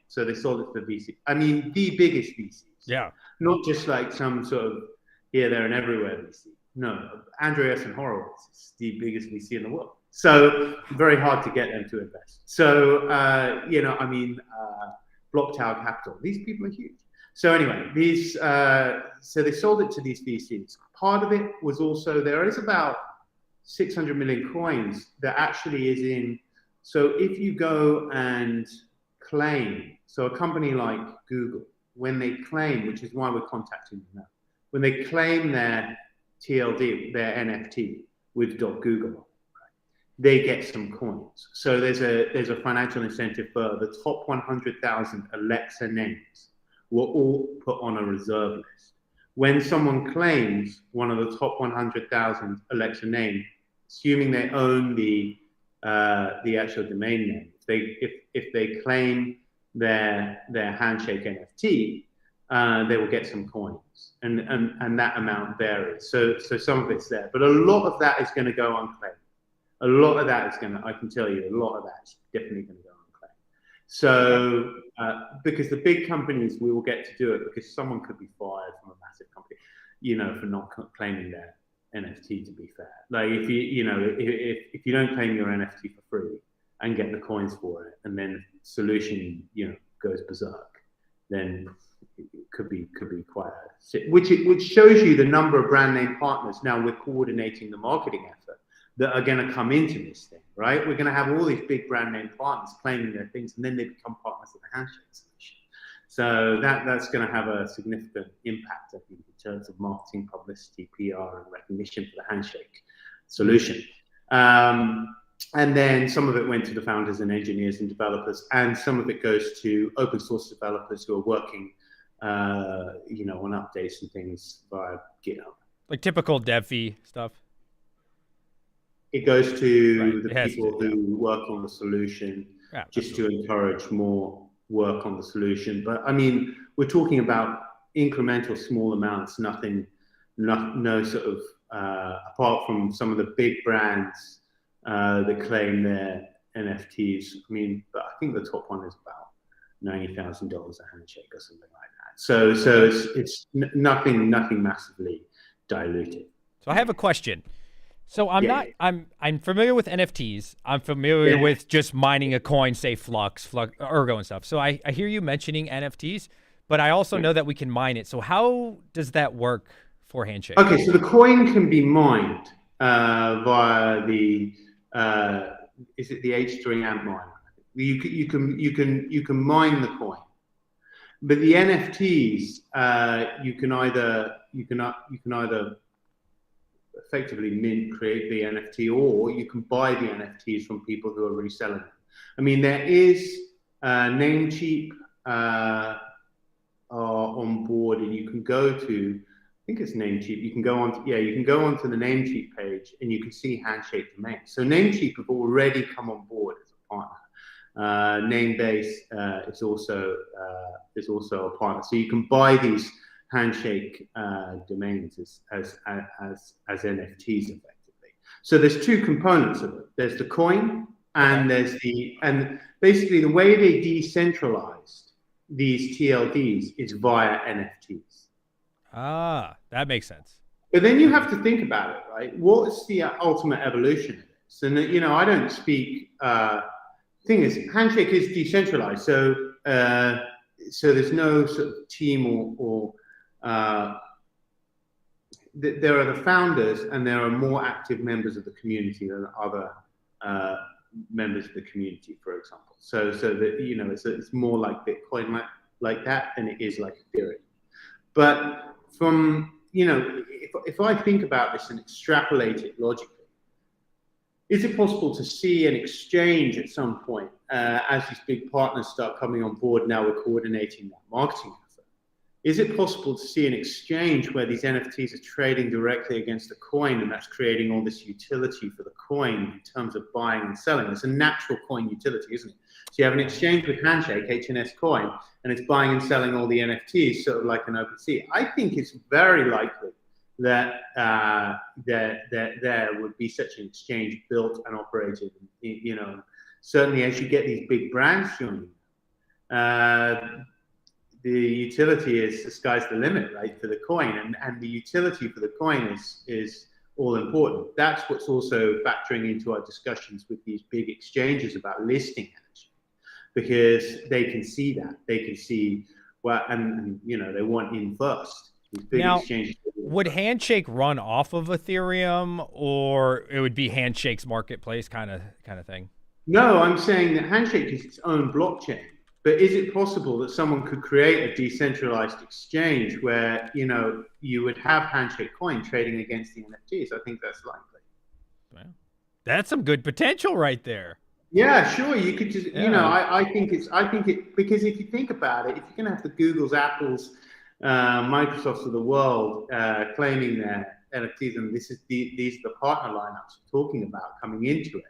So they sold it to the VC. I mean, the biggest VCs. Yeah. Not just some sort of here, there, and everywhere VC. No, Andreessen Horowitz is the biggest VC in the world. So very hard to get them to invest. So Block Tower Capital. These people are huge. So anyway, so they sold it to these VCs. Part of it was also, there is about 600 million coins that actually is in. So if you go and claim, so a company like Google, when they claim, which is why we're contacting them now, when they claim their TLD, their NFT with .google, they get some coins. So there's a financial incentive for the top 100,000 Alexa names were all put on a reserve list. When someone claims one of the top 100,000 Alexa names, assuming they own the actual domain name, if they claim their Handshake NFT, they will get some coins, and that amount varies. So some of it's there, but a lot of that is going to go unclaimed. A lot of that is I can tell you, a lot of that is definitely going to go unclaimed. So, because the big companies, we will get to do it because someone could be fired from a massive company, for not claiming their NFT, to be fair. Like if you don't claim your NFT for free and get the coins for it, and then solution, goes berserk, then it could be quite which shows you the number of brand name partners. Now we're coordinating the marketing effort that are going to come into this thing, right? We're going to have all these big brand name partners claiming their things, and then they become partners of the Handshake solution. So that's going to have a significant impact, I think, in terms of marketing, publicity, PR, and recognition for the Handshake solution. And then some of it went to the founders and engineers and developers, and some of it goes to open source developers who are working, on updates and things via GitHub. Like typical dev fee stuff. It goes to Right. the It has people to, yeah. who work on the solution, Yeah, just absolutely. to encourage more work on the solution. But I mean, we're talking about incremental, small amounts. Nothing, no sort of apart from some of the big brands that claim their NFTs. I mean, but I think the top one is about $90,000 a handshake or something like that. So it's nothing massively diluted. So I have a question. So I'm Yeah. not I'm familiar with NFTs. I'm familiar Yeah. with just mining a coin, say Flux, Ergo and stuff. So I hear you mentioning NFTs, but I also know that we can mine it. So how does that work for Handshake? Okay, so the coin can be mined via the is it the H3 AMP miner? You can mine the coin, but the NFTs you can either effectively create the NFT, or you can buy the NFTs from people who are reselling them. I mean, there is Namecheap on board, and you can go to, I think it's Namecheap. You can go on, you can go onto the Namecheap page, and you can see Handshake domains. So Namecheap have already come on board as a partner. Namebase is also a partner. So you can buy these Handshake domains as NFTs effectively. So there's two components of it. There's the coin, and and basically the way they decentralized these TLDs is via NFTs. Ah, that makes sense. But then you have to think about it, right? What's the ultimate evolution of this? And I don't speak. Thing is, Handshake is decentralized, so there's no sort of team or there are the founders, and there are more active members of the community than other members of the community, for example. So that it's more like Bitcoin like that than it is like Ethereum. But from if I think about this and extrapolate it logically, is it possible to see an exchange at some point as these big partners start coming on board? Now we're coordinating that marketing effort. Is it possible to see an exchange where these NFTs are trading directly against a coin, and that's creating all this utility for the coin in terms of buying and selling? It's a natural coin utility, isn't it? So you have an exchange with Handshake, HNS coin, and it's buying and selling all the NFTs, sort of like an OpenSea. I think it's very likely that there would be such an exchange built and operated. Certainly as you get these big brands joining, the utility is the sky's the limit, right, for the coin, and the utility for the coin is all important. That's what's also factoring into our discussions with these big exchanges about listing Handshake, because they can see that. They can see and they want in first. These big exchanges. Would Handshake run off of Ethereum, or it would be Handshake's marketplace kind of thing? No, I'm saying that Handshake is its own blockchain. But is it possible that someone could create a decentralized exchange where you would have Handshake coin trading against the NFTs? I think that's likely. Well, that's some good potential right there. Yeah, sure. You could just I think it because if you think about it, if you're going to have the Googles, Apples, Microsofts of the world claiming their NFTs, and these are the partner lineups we're talking about coming into it,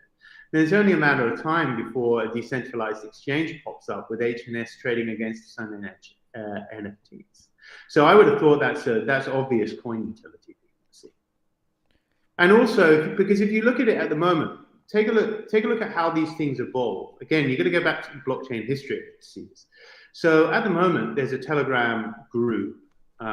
there's only a matter of time before a decentralized exchange pops up with HNS trading against its own NFTs. So I would have thought that's obvious coin utility. And also, because if you look at it at the moment, take a look at how these things evolve. Again, you're going to go back to blockchain history to see this. So at the moment, there's a Telegram group. It's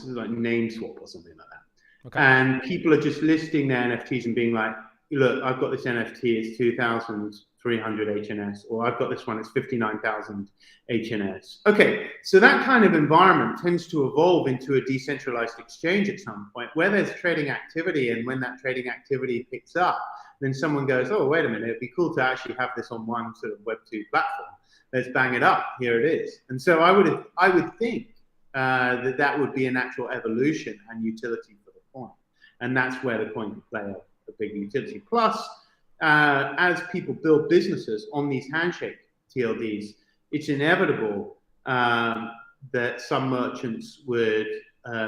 like NameSwap or something like that. Okay. And people are just listing their NFTs and being like, look, I've got this NFT, it's 2,300 HNS, or I've got this one, it's 59,000 HNS. Okay, so that kind of environment tends to evolve into a decentralized exchange at some point where there's trading activity, and when that trading activity picks up, then someone goes, oh, wait a minute, it'd be cool to actually have this on one sort of Web2 platform. Let's bang it up, here it is. And so I would think that would be a natural evolution and utility for the coin. And that's where the coin can play a big utility. Plus, as people build businesses on these Handshake TLDs, it's inevitable that some merchants would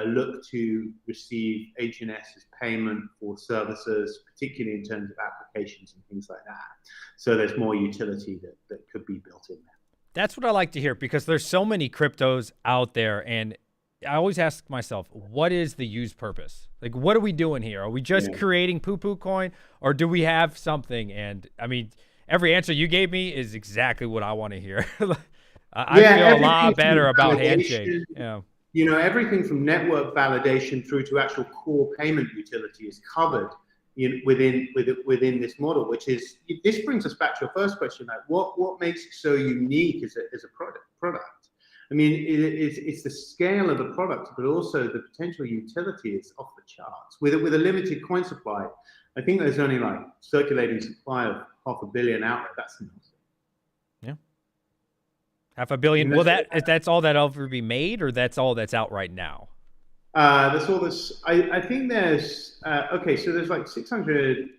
look to receive HNS as payment for services, particularly in terms of applications and things like that. So there's more utility that could be built in there. That's what I like to hear, because there's so many cryptos out there, and I always ask myself, what is the use purpose? Like, what are we doing here? Are we just creating poo-poo coin, or do we have something? And I mean, every answer you gave me is exactly what I want to hear. I feel a lot better about Handshake. Yeah. You know, everything from network validation through to actual core payment utility is covered within this model, which is, this brings us back to your first question, like what makes it so unique as a product. I mean, it's the scale of the product, but also the potential utility is off the charts. With a limited coin supply, I think there's only like circulating supply of 500 million out there. That's nothing. Yeah. 500 million. Well, that's all that'll ever be made, or that's all that's out right now? There's all this. I think there's okay. So there's like 600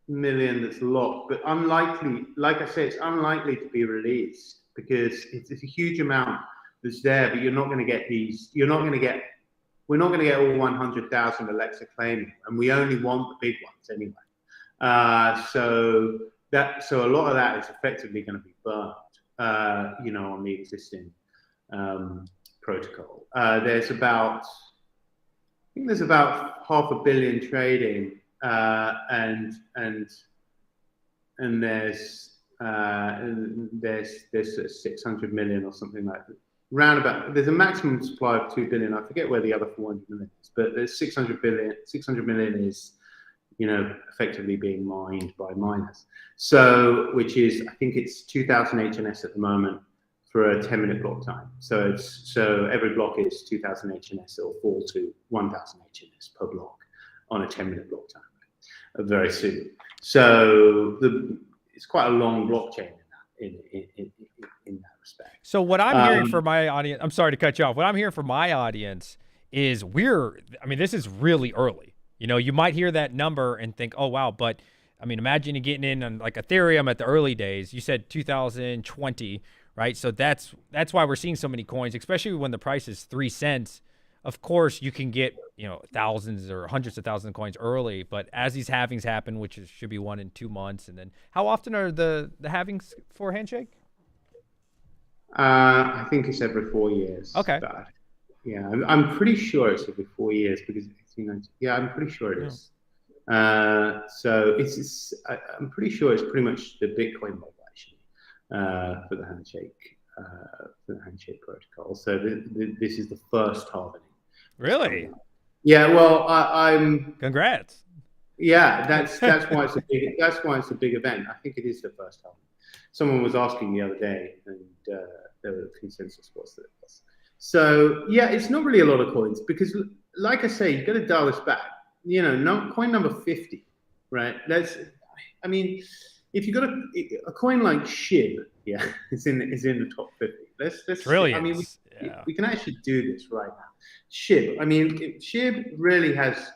million that's locked, but unlikely. Like I said, it's unlikely to be released because it's a huge amount that's there. But you're not going to get these. You're not going to get. We're not going to get all 100,000 Alexa claiming, and we only want the big ones anyway. So a lot of that is effectively going to be burnt. You know, on the existing protocol. There's about. I think there's about 500 million trading, and there's 600 million or something like that. Roundabout, there's a maximum supply of 2 billion. I forget where the other 400 million is, but there's 600 billion. 600 million is, you know, effectively being mined by miners. So, which is, I think it's 2,000 HNS at the moment, for a 10-minute block time. So every block is 2,000 HNS. It'll fall to 1,000 HNS per block on a 10-minute block time very soon. So it's quite a long blockchain in that respect. So what I'm hearing from my audience, I'm sorry to cut you off. What I'm hearing from my audience is I mean, this is really early. You know, you might hear that number and think, oh, wow. But I mean, imagine you getting in on like Ethereum at the early days. You said 2020. Right, so that's why we're seeing so many coins, especially when the price is 3 cents. Of course, you can get, you know, thousands or hundreds of thousands of coins early, but as these halvings happen, which should be 1 in 2 months, and then how often are the halvings for Handshake? I think it's every 4 years. Okay. Yeah, I'm pretty sure it's every 4 years because yeah, I'm pretty sure it is. So I'm pretty sure it's pretty much the Bitcoin model. For the handshake protocol. So this is the first halving. Really? Yeah. Well, I'm. Congrats. Yeah, that's why it's a big event. I think it is the first halving. Someone was asking the other day, and the consensus was that it was. So yeah, it's not really a lot of coins because, like I say, you've got to dial this back. You know, coin number 50, right? I mean. If you got a coin like SHIB, yeah, is in the top 50. Let's trillions. I mean, we can actually do this right now. SHIB. I mean, SHIB really has.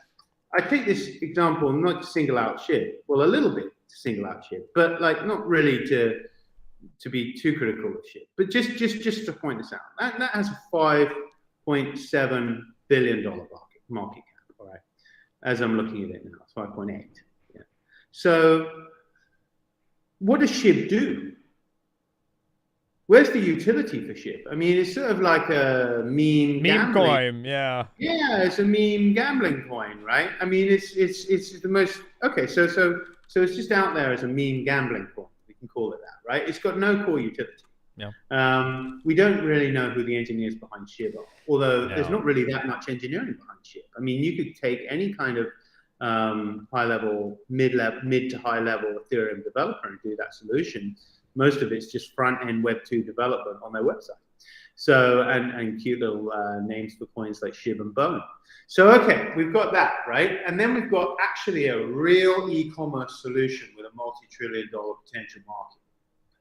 I take this example not to single out SHIB. Well, a little bit to single out SHIB, but like not really to be too critical of SHIB. But just to point this out, that has a $5.7 billion market cap. All right, as I'm looking at it now, it's 5.8. Yeah. So. What does SHIB do? Where's the utility for SHIB? I mean, it's sort of like a meme coin, yeah. Yeah, it's a meme gambling coin, right? I mean, it's the most okay. So it's just out there as a meme gambling coin. We can call it that, right? It's got no core utility. Yeah. We don't really know who the engineers behind SHIB are, although there's not really that much engineering behind SHIB. I mean, you could take any kind of high-level, mid to high-level Ethereum developer and do that solution. Most of it's just front-end Web 2 development on their website. So, and cute little names for coins like SHIB and Bone. So, okay, we've got that, right? And then we've got actually a real e-commerce solution with a multi-trillion-dollar potential market.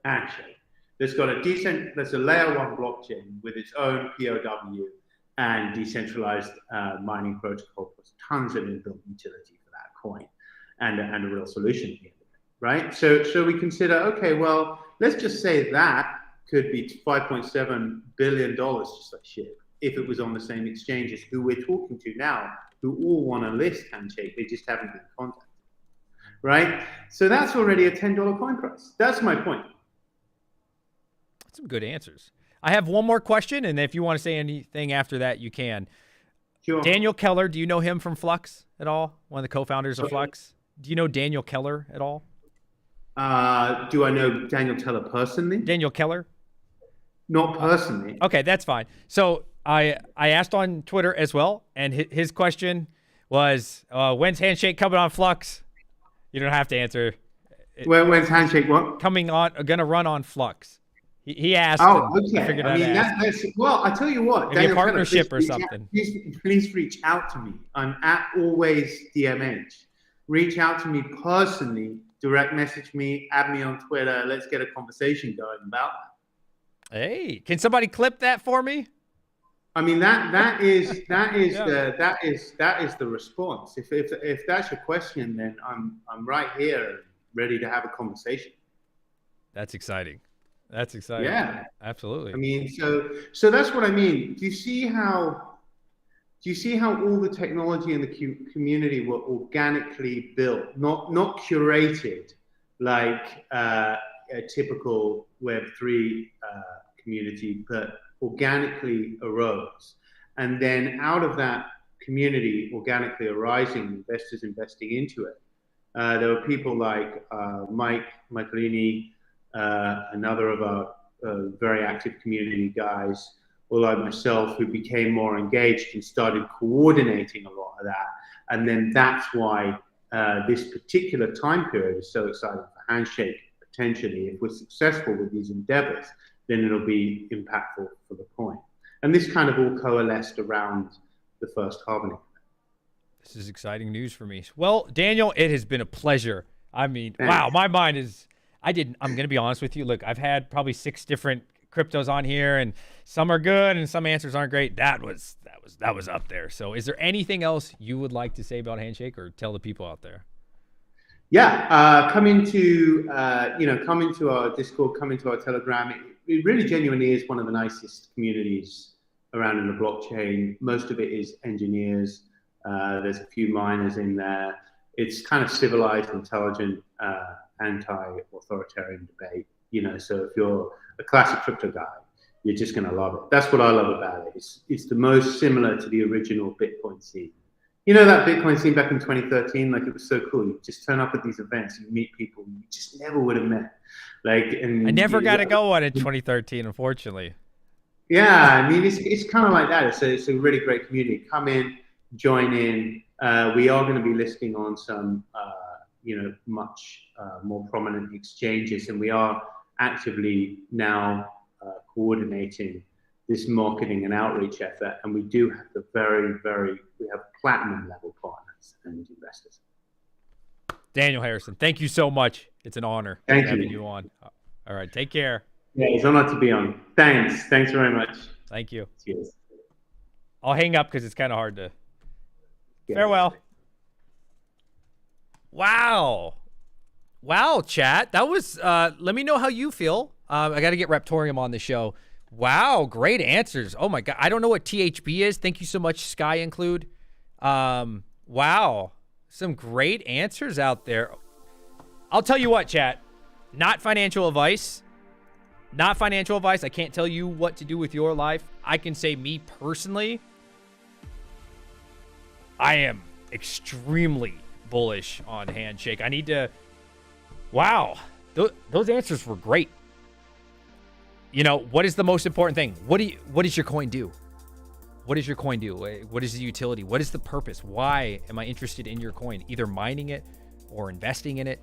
Actually, that's a layer 1 blockchain with its own POW and decentralized mining protocol plus tons of inbuilt utility for that coin and a real solution at the end of it, right? So we consider, okay, well, let's just say that could be $5.7 billion just like SHIB if it was on the same exchanges who we're talking to now, who all want to list Handshake. They just haven't been contacted, right? So that's already a $10 coin price. That's my point. Some good answers. I have one more question, and if you want to say anything after that, you can. Sure. Daniel Keller, do you know him from FLUX at all? One of the co-founders of FLUX. Do you know Daniel Keller at all? Do I know Daniel Keller personally? Daniel Keller? Not personally. Okay, that's fine. So I asked on Twitter as well, and his question was, when's Handshake coming on FLUX? You don't have to answer. When's Handshake what? Coming on, gonna run on FLUX. He asked. Oh, okay. I mean, that's well. I tell you what, maybe Daniel a partnership Keller, or something. Please reach out to me. I'm at always DMH. Reach out to me personally. Direct message me. Add me on Twitter. Let's get a conversation going about that. Hey, can somebody clip that for me? I mean that is Yeah. that is the response. If that's your question, then I'm right here, ready to have a conversation. That's exciting. That's exciting. Yeah, absolutely. I mean, so that's what I mean. Do you see how all the technology in the community were organically built, not curated like a typical Web3 community, but organically arose. And then out of that community organically arising, investors investing into it, there were people like Mike Michelini, another of our very active community guys, or like myself, who became more engaged and started coordinating a lot of that. And then that's why this particular time period is so exciting for Handshake. Potentially, if we're successful with these endeavors, then it'll be impactful for the coin. And this kind of all coalesced around the first halving. This is exciting news for me. Well, Daniel, it has been a pleasure. I mean, Thanks. wow, my mind is, I'm going to be honest with you. Look, I've had probably 6 different cryptos on here, and some are good and some answers aren't great. That was up there. So is there anything else you would like to say about Handshake or tell the people out there? Yeah, come into our Discord, come into our Telegram. It really genuinely is one of the nicest communities around in the blockchain. Most of it is engineers. There's a few miners in there. It's kind of civilized, intelligent, anti-authoritarian debate. So if you're a classic crypto guy, you're just going to love it. That's what I love about it. It's the most similar to the original Bitcoin scene. That Bitcoin scene back in 2013, like, it was so cool. You just turn up at these events, you meet people you just never would have met. And I never got to go on in 2013, unfortunately. Yeah, I mean, it's kind of like that. It's a really great community. Come in, join in. We are going to be listing on some, much more prominent exchanges, and we are actively now coordinating this marketing and outreach effort. And we do have we have platinum level partners and investors. Daniel Harrison, thank you so much. It's an honor having you on. All right, take care. Yeah, it's an honor to be on. Thanks very much. Thank you. Cheers. I'll hang up because it's kind of hard to. Yeah. Farewell. Wow, chat. That was. Let me know how you feel. I got to get Raptoreum on the show. Wow, great answers. Oh my god, I don't know what THB is. Thank you so much, Sky Include. Wow, some great answers out there. I'll tell you what, chat. Not financial advice. Not financial advice. I can't tell you what to do with your life. I can say, me personally, I am extremely bullish on Handshake. I need to. Wow, those answers were great. What is the most important thing? What does your coin do? What does your coin do? What is the utility? What is the purpose? Why am I interested in your coin? Either mining it or investing in it?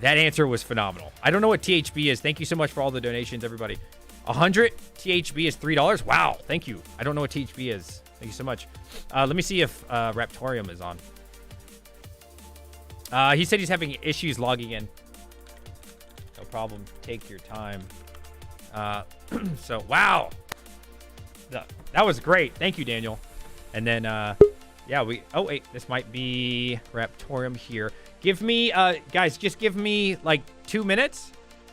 That answer was phenomenal. I don't know what THB is. Thank you so much for all the donations, everybody. 100 THB is $3. Wow, thank you. I don't know what THB is. Thank you so much. Let me see if Raptoreum is on. He said he's having issues logging in. No problem. Take your time. So, wow. That was great. Thank you, Daniel. And then, yeah, oh, wait, this might be Raptoreum here. Give me, guys, just give me like 2 minutes.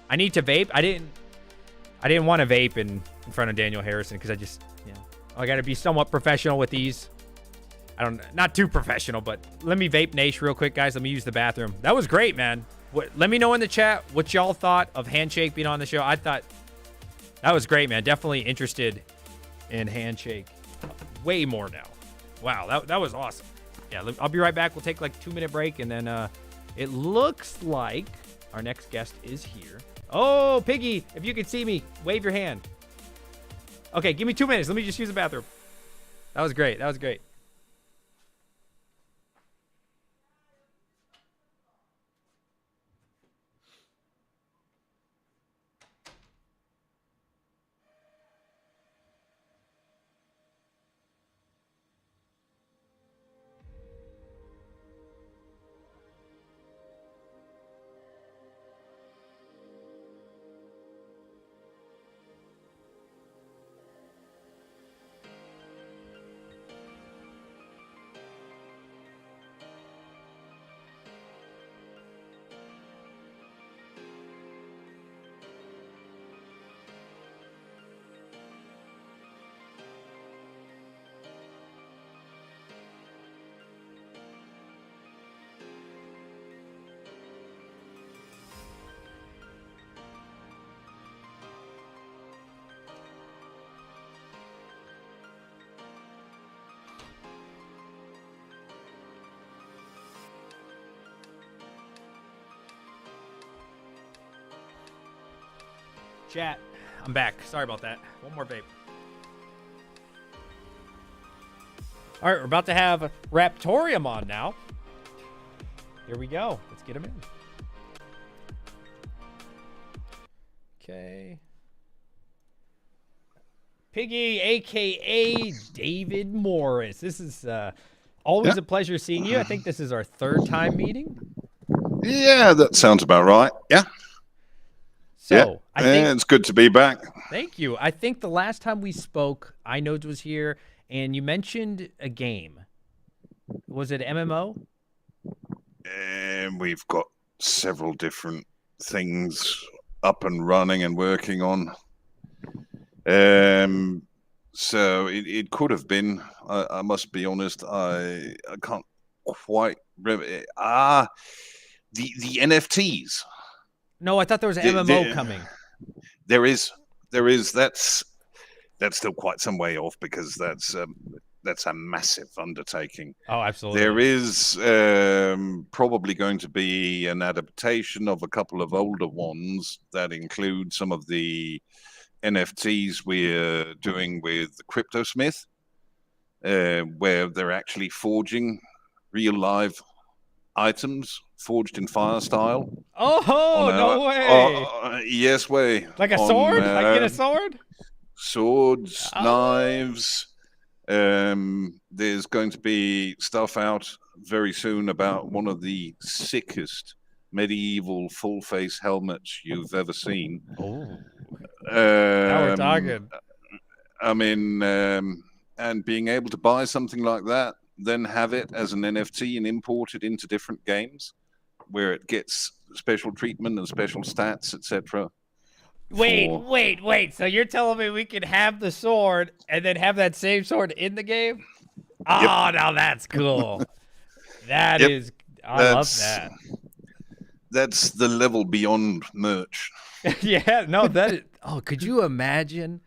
I need to vape. I didn't want to vape in front of Daniel Harrison because I just, I got to be somewhat professional with these. Not too professional, but let me vape Nash real quick, guys. Let me use the bathroom. That was great, man. Let me know in the chat what y'all thought of Handshake being on the show. I thought that was great, man. Definitely interested in Handshake way more now. Wow, that was awesome. Yeah, I'll be right back. We'll take like a 2-minute break, and then it looks like our next guest is here. Oh, Piggy, if you can see me, wave your hand. Okay, give me 2 minutes. Let me just use the bathroom. That was great. That was great. Chat, I'm back. Sorry about that. One more vape. All right, we're about to have Raptoreum on now. Here we go. Let's get him in. Okay. Piggy, a.k.a. David Morris. This is always a pleasure seeing you. I think this is our 3rd time meeting. Yeah, that sounds about right. Yeah. So I think it's good to be back. Thank you. I think the last time we spoke, iNodes was here, and you mentioned a game. Was it MMO? And we've got several different things up and running and working on. So it could have been. I must be honest. I can't quite remember. The NFTs. No, I thought there was an MMO coming. There is. That's still quite some way off because that's a massive undertaking. Oh, absolutely. There is probably going to be an adaptation of a couple of older ones that include some of the NFTs we're doing with the Cryptosmith, where they're actually forging real live items forged in fire style. Oh, no way. Yes way. Like a sword? I can get a sword? Swords, knives. There's going to be stuff out very soon about one of the sickest medieval full face helmets you've ever seen. Oh. Now we're talking. I mean, and being able to buy something like that, then have it as an NFT and import it into different games where it gets special treatment and special stats, etc. Wait. So you're telling me we can have the sword and then have that same sword in the game? Oh, now that's cool. That is, I love that. That's the level beyond merch. Yeah, no, that is, oh, could you imagine?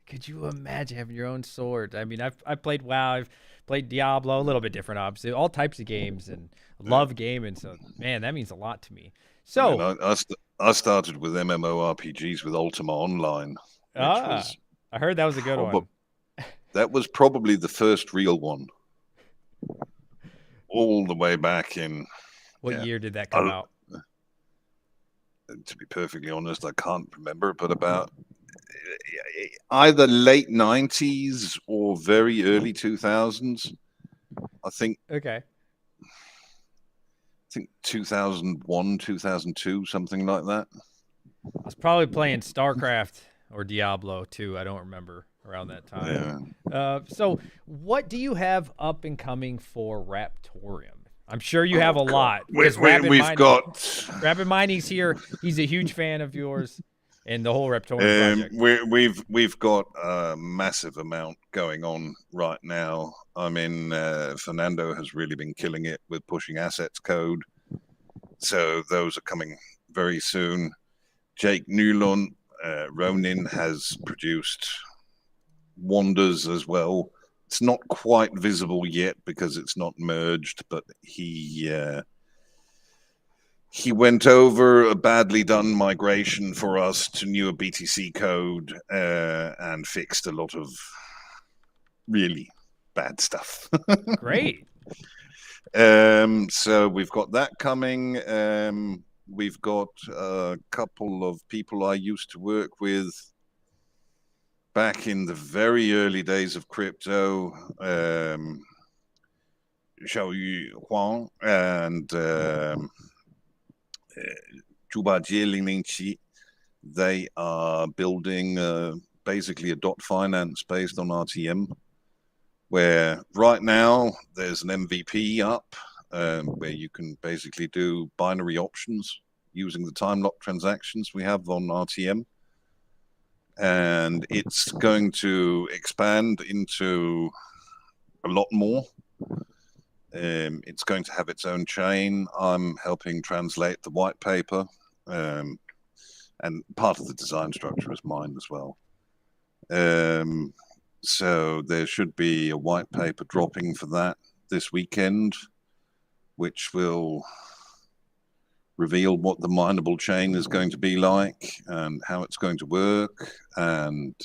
Could you imagine having your own sword? I mean, I've played WoW, I've played Diablo, a little bit different, obviously, all types of games, and love gaming. So, man, that means a lot to me. So, I started with MMORPGs with Ultima Online. I heard that was a good one. That was probably the first real one. All the way back in. What year did that come out? To be perfectly honest, I can't remember, but about either late 90s or very early 2000s. I think. Okay. I think 2001, 2002, something like that. I was probably playing StarCraft or Diablo too. I don't remember around that time. Yeah. So what do you have up and coming for Raptoreum? I'm sure you have a lot. We've got Rapid Mining's here. He's a huge fan of yours. in the whole Raptorum project? We've got a massive amount going on right now. I mean, Fernando has really been killing it with pushing assets code, so those are coming very soon. Jake Newlon, Ronin has produced wonders as well. It's not quite visible yet because it's not merged, but he went over a badly done migration for us to newer BTC code and fixed a lot of really bad stuff. Great. So we've got that coming. We've got a couple of people I used to work with back in the very early days of crypto, Xiaoyu Huang and Zhuba Jie. They are building basically a dot finance based on RTM, where right now there's an MVP up where you can basically do binary options using the time lock transactions we have on RTM. And it's going to expand into a lot more. It's going to have its own chain. I'm helping translate the white paper, and part of the design structure is mine as well. So there should be a white paper dropping for that this weekend, which will reveal what the mineable chain is going to be like and how it's going to work, and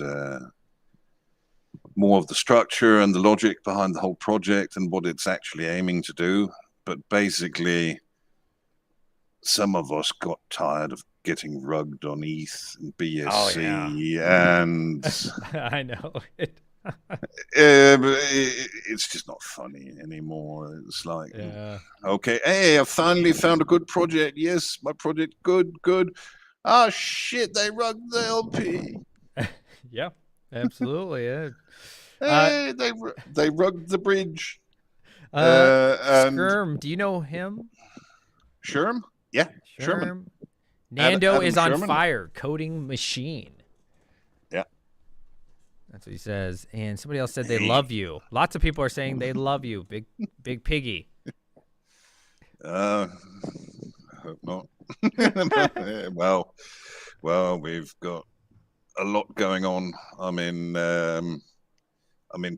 more of the structure and the logic behind the whole project and what it's actually aiming to do. But basically, some of us got tired of getting rugged on ETH and BSC, and I know it. It's just not funny anymore. It's like, okay, hey, I finally found a good project. Yes, my project, good. Ah, shit, they rugged the LP. Yeah, absolutely. Hey, they rugged the bridge. Skirm, do you know him? Sherm? Yeah, Sherman. Nando Adam is on Sherman. fire, coding machine. Yeah. That's what he says. And somebody else said they love you. Lots of people are saying they love you, big Piggy. I hope not. Well, we've got a lot going on. I mean,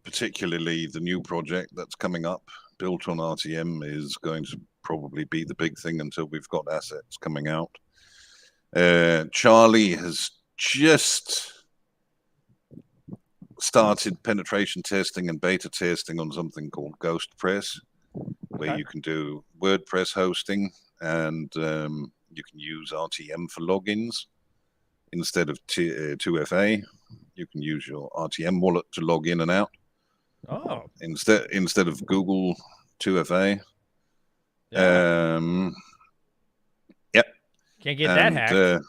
particularly the new project that's coming up, built on RTM, is going to probably be the big thing until we've got assets coming out. Charlie has just started penetration testing and beta testing on something called Ghost Press, where you can do WordPress hosting, and you can use RTM for logins instead of 2FA. You can use your RTM wallet to log in and out. Oh. Instead of Google 2FA. Yeah. Yep. Can't get that hacked.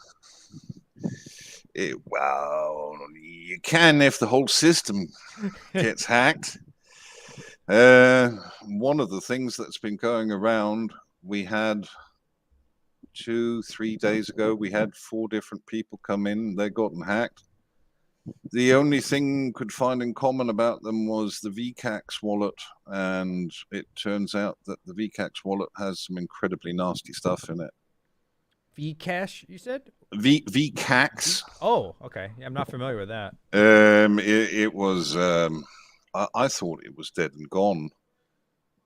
Well, you can if the whole system gets hacked. One of the things that's been going around, we had 2-3 days ago, we had 4 different people come in. They gotten hacked. The only thing could find in common about them was the VCAX wallet, and it turns out that the VCAX wallet has some incredibly nasty stuff in it. Vcash, you said? VCAX. Oh, okay. I'm not familiar with that. It was. I thought it was dead and gone,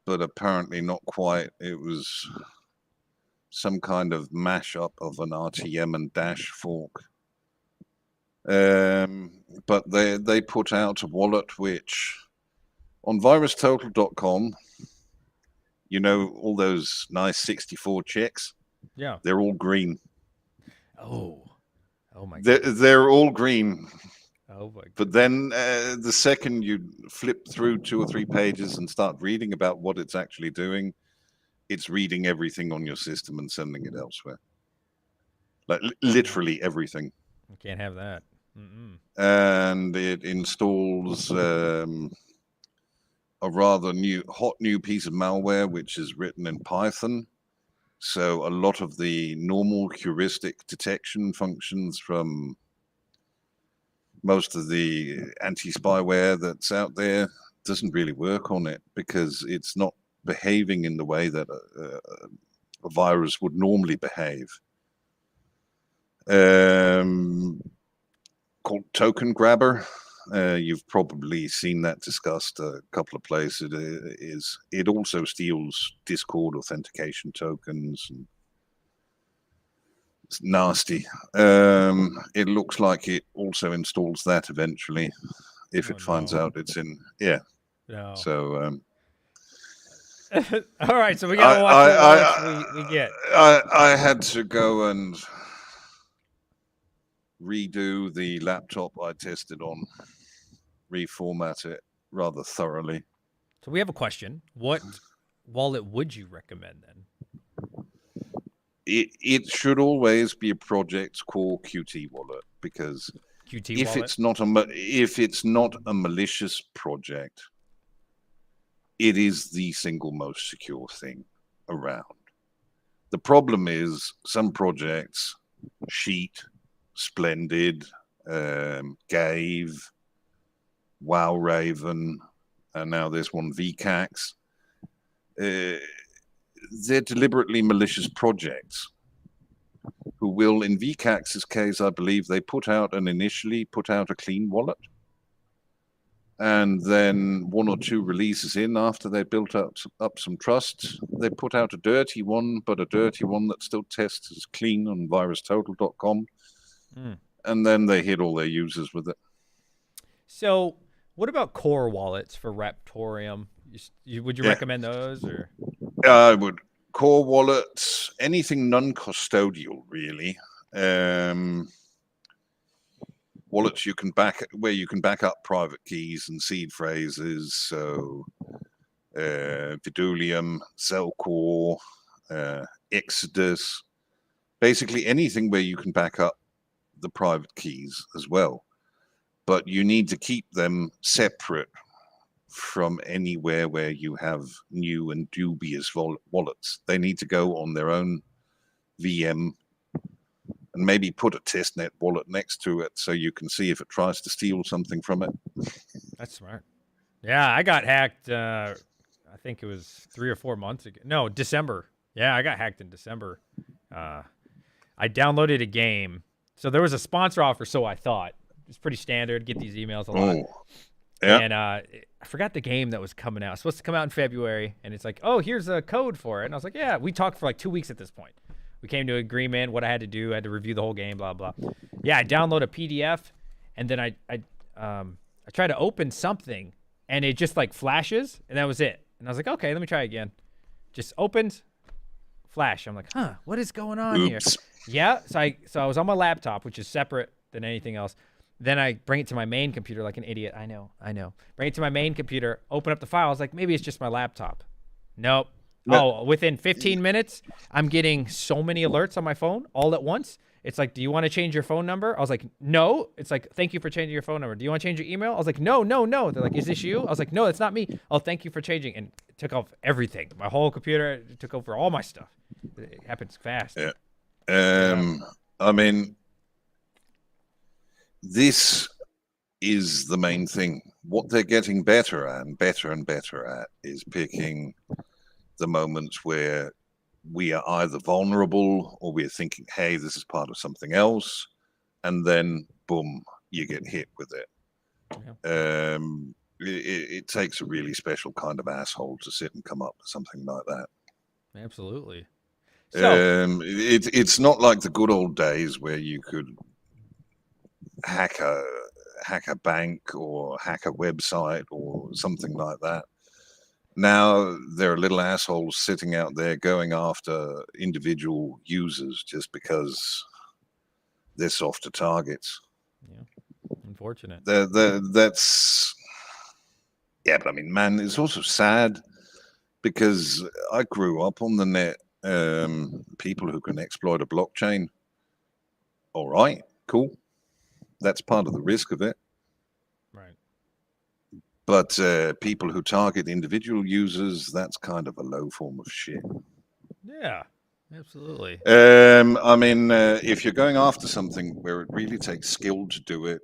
but apparently not quite. It was some kind of mashup of an RTM and Dash fork. But they put out a wallet which, on virustotal.com, you know, all those nice 64 checks. Yeah, they're all green. Oh my God. They're all green. Oh my God. But then the second you flip through 2 or 3 pages and start reading about what it's actually doing, it's reading everything on your system and sending it elsewhere. Like literally everything. You can't have that. And it installs a rather hot new piece of malware, which is written in Python. So a lot of the normal heuristic detection functions from most of the anti-spyware that's out there doesn't really work on it because it's not behaving in the way that a virus would normally behave. Called Token Grabber. You've probably seen that discussed a couple of places. It also steals Discord authentication tokens. And it's nasty. It looks like it also installs that eventually if it finds out it's in. Yeah. No. So. All right, so we gotta watch what wallets we get. I had to go and redo the laptop I tested on, reformat it rather thoroughly. So we have a question. What wallet would you recommend then? It should always be a project's core Qt wallet because Qt if wallet? it's not a malicious project, it is the single most secure thing around. The problem is some projects, Sheet, Splendid, Gave, Wow Raven, and now there's one VCAX. They're deliberately malicious projects who will, in VCAX's case, I believe they initially put out a clean wallet. And then one or two releases in after they built up some trust, they put out a dirty one, but a dirty one that still tests as clean on virustotal.com. And then they hit all their users with it. So what about core wallets for Raptoreum? Would you recommend those? Or I would. Core wallets, anything non-custodial, really. Wallets where you can back up private keys and seed phrases. So Fidulium, Cellcore, Exodus, basically anything where you can back up the private keys as well. But you need to keep them separate from anywhere where you have new and dubious wallets. They need to go on their own VM and maybe put a testnet wallet next to it so you can see if it tries to steal something from it. That's smart. Yeah, I got hacked, I think it was 3 or 4 months ago. No, December. Yeah, I got hacked in December. I downloaded a game. So there was a sponsor offer, so I thought. It's pretty standard. Get these emails a lot. Yeah. And I forgot the game that was coming out. It's supposed to come out in February. And it's like, oh, here's a code for it. And I was like, yeah, we talked for like 2 weeks at this point. We came to an agreement, what I had to do. I had to review the whole game, blah, blah. Yeah, I download a PDF, and then I try to open something, and it just like flashes, and that was it. And I was like, okay, let me try again. Just opens, flash. I'm like, huh, what is going on here? Yeah, so I was on my laptop, which is separate than anything else. Then I bring it to my main computer like an idiot. I know. Bring it to my main computer, open up the file. I was like, maybe it's just my laptop. Nope. Oh, within 15 minutes, I'm getting so many alerts on my phone all at once. It's like, do you want to change your phone number? I was like, no. It's like, thank you for changing your phone number. Do you want to change your email? I was like, no. They're like, is this you? I was like, no, it's not me. Oh, thank you for changing. And it took off everything. My whole computer, it took over all my stuff. It happens fast. Yeah. I mean, this is the main thing. What they're getting better at and better at is picking the moments where we are either vulnerable or we're thinking, hey, this is part of something else. And then, boom, you get hit with it. Yeah. It takes a really special kind of asshole to sit and come up with something like that. Absolutely. So, it's not like the good old days where you could hack a bank or hack a website or something like that. Now there are little assholes sitting out there going after individual users just because they're softer targets. Yeah, unfortunate. That's yeah, but I mean, man, it's also sad because I grew up on the net. People who can exploit a blockchain. All right, cool. That's part of the risk of it. Right. But people who target individual users, that's kind of a low form of shit. Yeah. Absolutely. I mean, if you're going after something where it really takes skill to do it,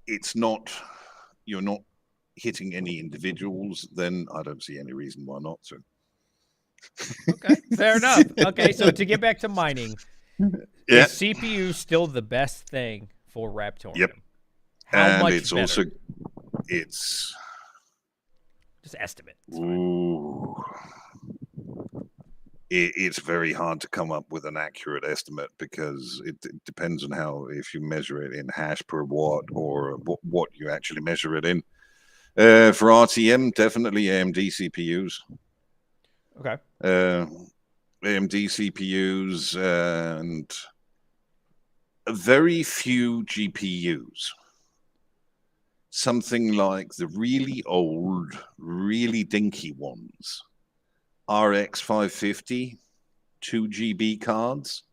it's not, you're not hitting any individuals, then I don't see any reason why not to. Okay, fair enough. Okay, so to get back to mining, Yeah. is CPU still the best thing for Raptorum? Yep. How And much it's better? also, it's, Just estimate. ooh, it's very hard to come up with an accurate estimate because it depends on how, if you measure it in hash per watt or what you actually measure it in. For RTM, definitely AMD CPUs. Okay. AMD CPUs and very few GPUs. Something like the really old, really dinky ones. RX 550, 2 GB cards.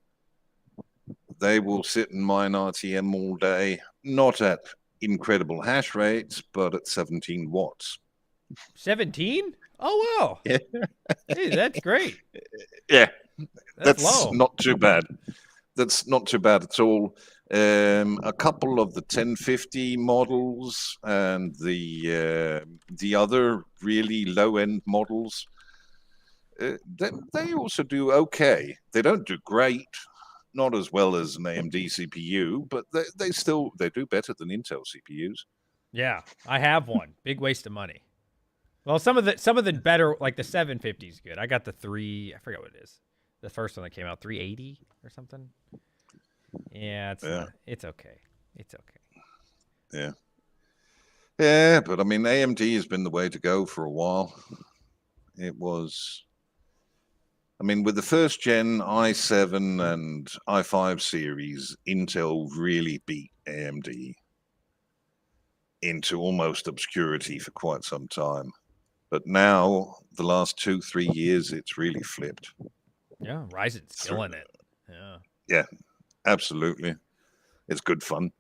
They will sit and mine RTM all day, not at incredible hash rates, but at 17 watts. 17? Oh, wow. Yeah. Hey, that's great. Yeah, That's that's low. not too bad. That's not too bad at all. A couple of the 1050 models and the other really low-end models, they also do okay. They don't do great, not as well as an AMD CPU, but they do better than Intel CPUs. Yeah, I have one. Big waste of money. Well, some of the better, like the 750 is good. I got the 3, I forget what it is. The first one that came out, 380 or something. Yeah, it's okay. It's okay. Yeah. Yeah, but I mean, AMD has been the way to go for a while. It was, I mean, with the first gen i7 and i5 series, Intel really beat AMD into almost obscurity for quite some time. But now, the last 2-3 years, it's really flipped. Yeah, Ryzen's killing it. Yeah. Yeah, absolutely. It's good fun.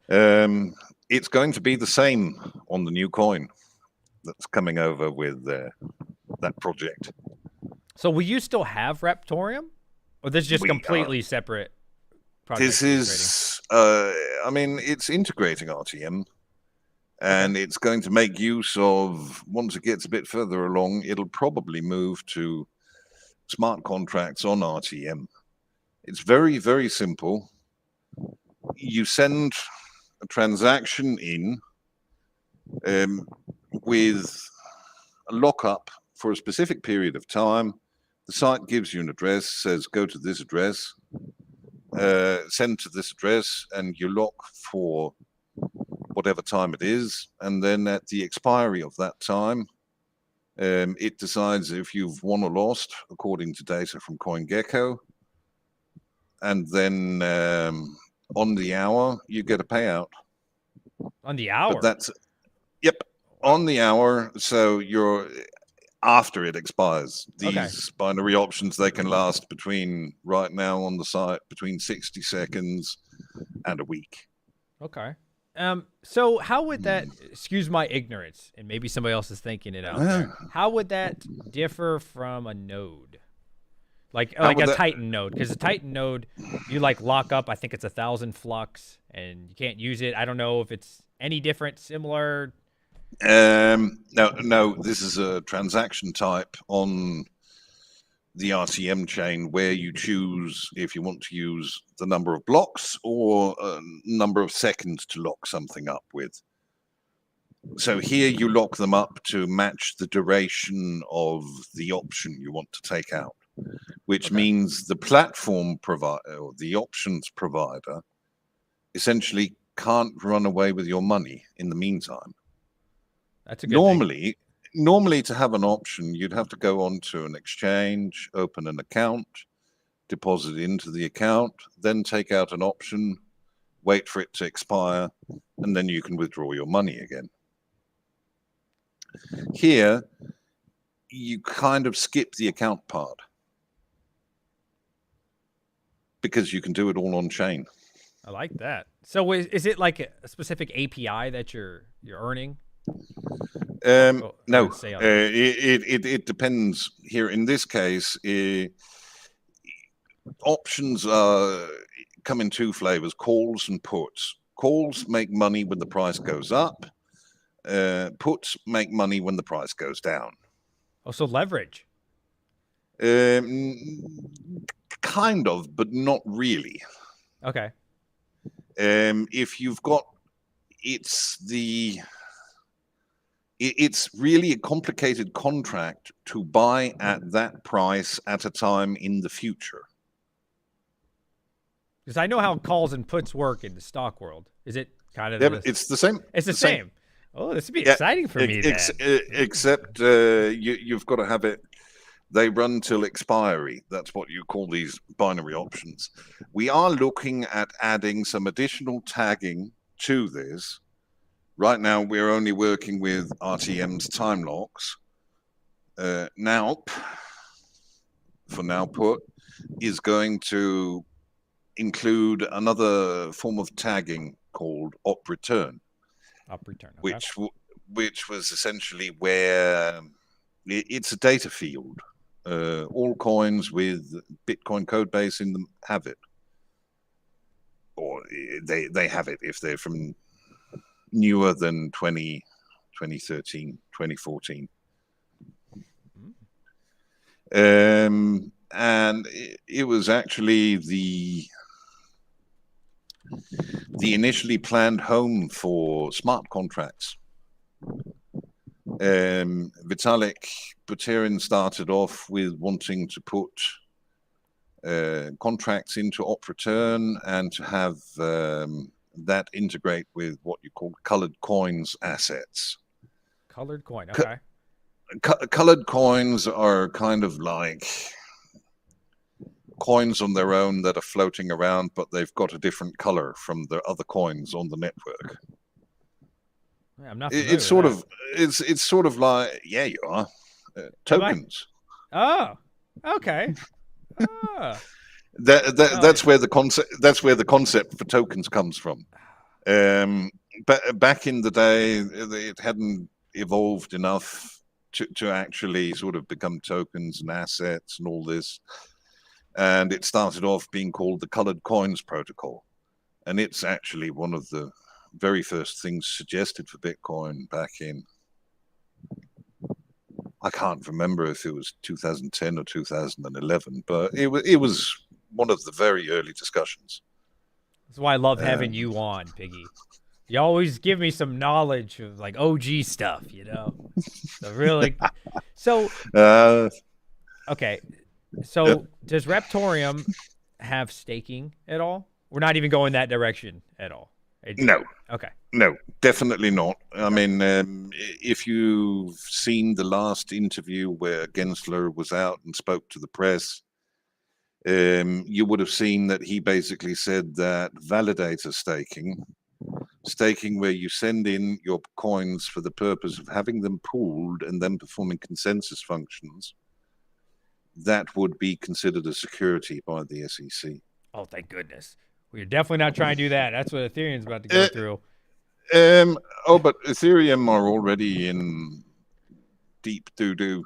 It's going to be the same on the new coin that's coming over with that project. So will you still have Raptoreum? Or this is just completely separate project? This is, I mean, it's integrating RTM. And it's going to make use of, once it gets a bit further along, it'll probably move to smart contracts on RTM. It's very, very simple. You send a transaction in with a lockup for a specific period of time. The site gives you an address, says go to this address, send to this address, and you lock for whatever time it is, and then at the expiry of that time, it decides if you've won or lost according to data from CoinGecko, and then on the hour you get a payout. On the hour? But that's on the hour. So you're after it expires. These binary options, they can last between, right now on the site, between 60 seconds and a week. Okay. So how would that, excuse my ignorance, and maybe somebody else is thinking it out there, how would that differ from a node? Like a Titan node, because a Titan node, you like lock up, I think it's 1,000 flux, and you can't use it. I don't know if it's any different, similar. No, this is a transaction type on the RTM chain where you choose if you want to use the number of blocks or a number of seconds to lock something up with. So here you lock them up to match the duration of the option you want to take out, which means the platform provider or the options provider essentially can't run away with your money in the meantime. That's a good thing. Normally, to have an option, you'd have to go onto an exchange, open an account, deposit into the account, then take out an option, wait for it to expire, and then you can withdraw your money again. Here, you kind of skip the account part because you can do it all on chain. I like that. So is it like a specific API that you're earning No, say on it depends here. In this case, options come in two flavors: calls and puts. Calls make money when the price goes up. Puts make money when the price goes down. So leverage. Kind of, but not really. Okay. If you've got, it's really a complicated contract to buy at that price at a time in the future. Because I know how calls and puts work in the stock world. Is it kind of? Yeah, it's the same. It's the same. Oh, this would be exciting for me. Except you've got to have it. They run till expiry. That's what you call these binary options. We are looking at adding some additional tagging to this. Right now, we're only working with RTM's time locks. Now put is going to include another form of tagging called op return. Op return, okay. which was essentially where it's a data field. All coins with Bitcoin code base in them have it, or they have it if they're from newer than 2013, 2014. And it was actually the initially planned home for smart contracts. Vitalik Buterin started off with wanting to put contracts into op return and to have that integrate with what you call colored coins assets. Colored coin, okay. Colored coins are kind of like coins on their own that are floating around, but they've got a different color from the other coins on the network. Yeah, I'm not. It's sort of like you are tokens. Oh, okay. That's where the concept for tokens comes from. But back in the day, it hadn't evolved enough to actually sort of become tokens and assets and all this. And it started off being called the Colored Coins Protocol. And it's actually one of the very first things suggested for Bitcoin back in, I can't remember if it was 2010 or 2011, but it was one of the very early discussions. That's why I love having you on, Piggy. You always give me some knowledge of like OG stuff, you know. So really, okay. So does Raptoreum have staking at all? We're not even going that direction at all. No. Okay. No, definitely not. I mean, if you've seen the last interview where Gensler was out and spoke to the press, you would have seen that he basically said that validator staking where you send in your coins for the purpose of having them pooled and then performing consensus functions, that would be considered a security by the SEC. Oh, thank goodness. We're definitely not trying to do that. That's what Ethereum's about to go through. But Ethereum are already in deep doo-doo.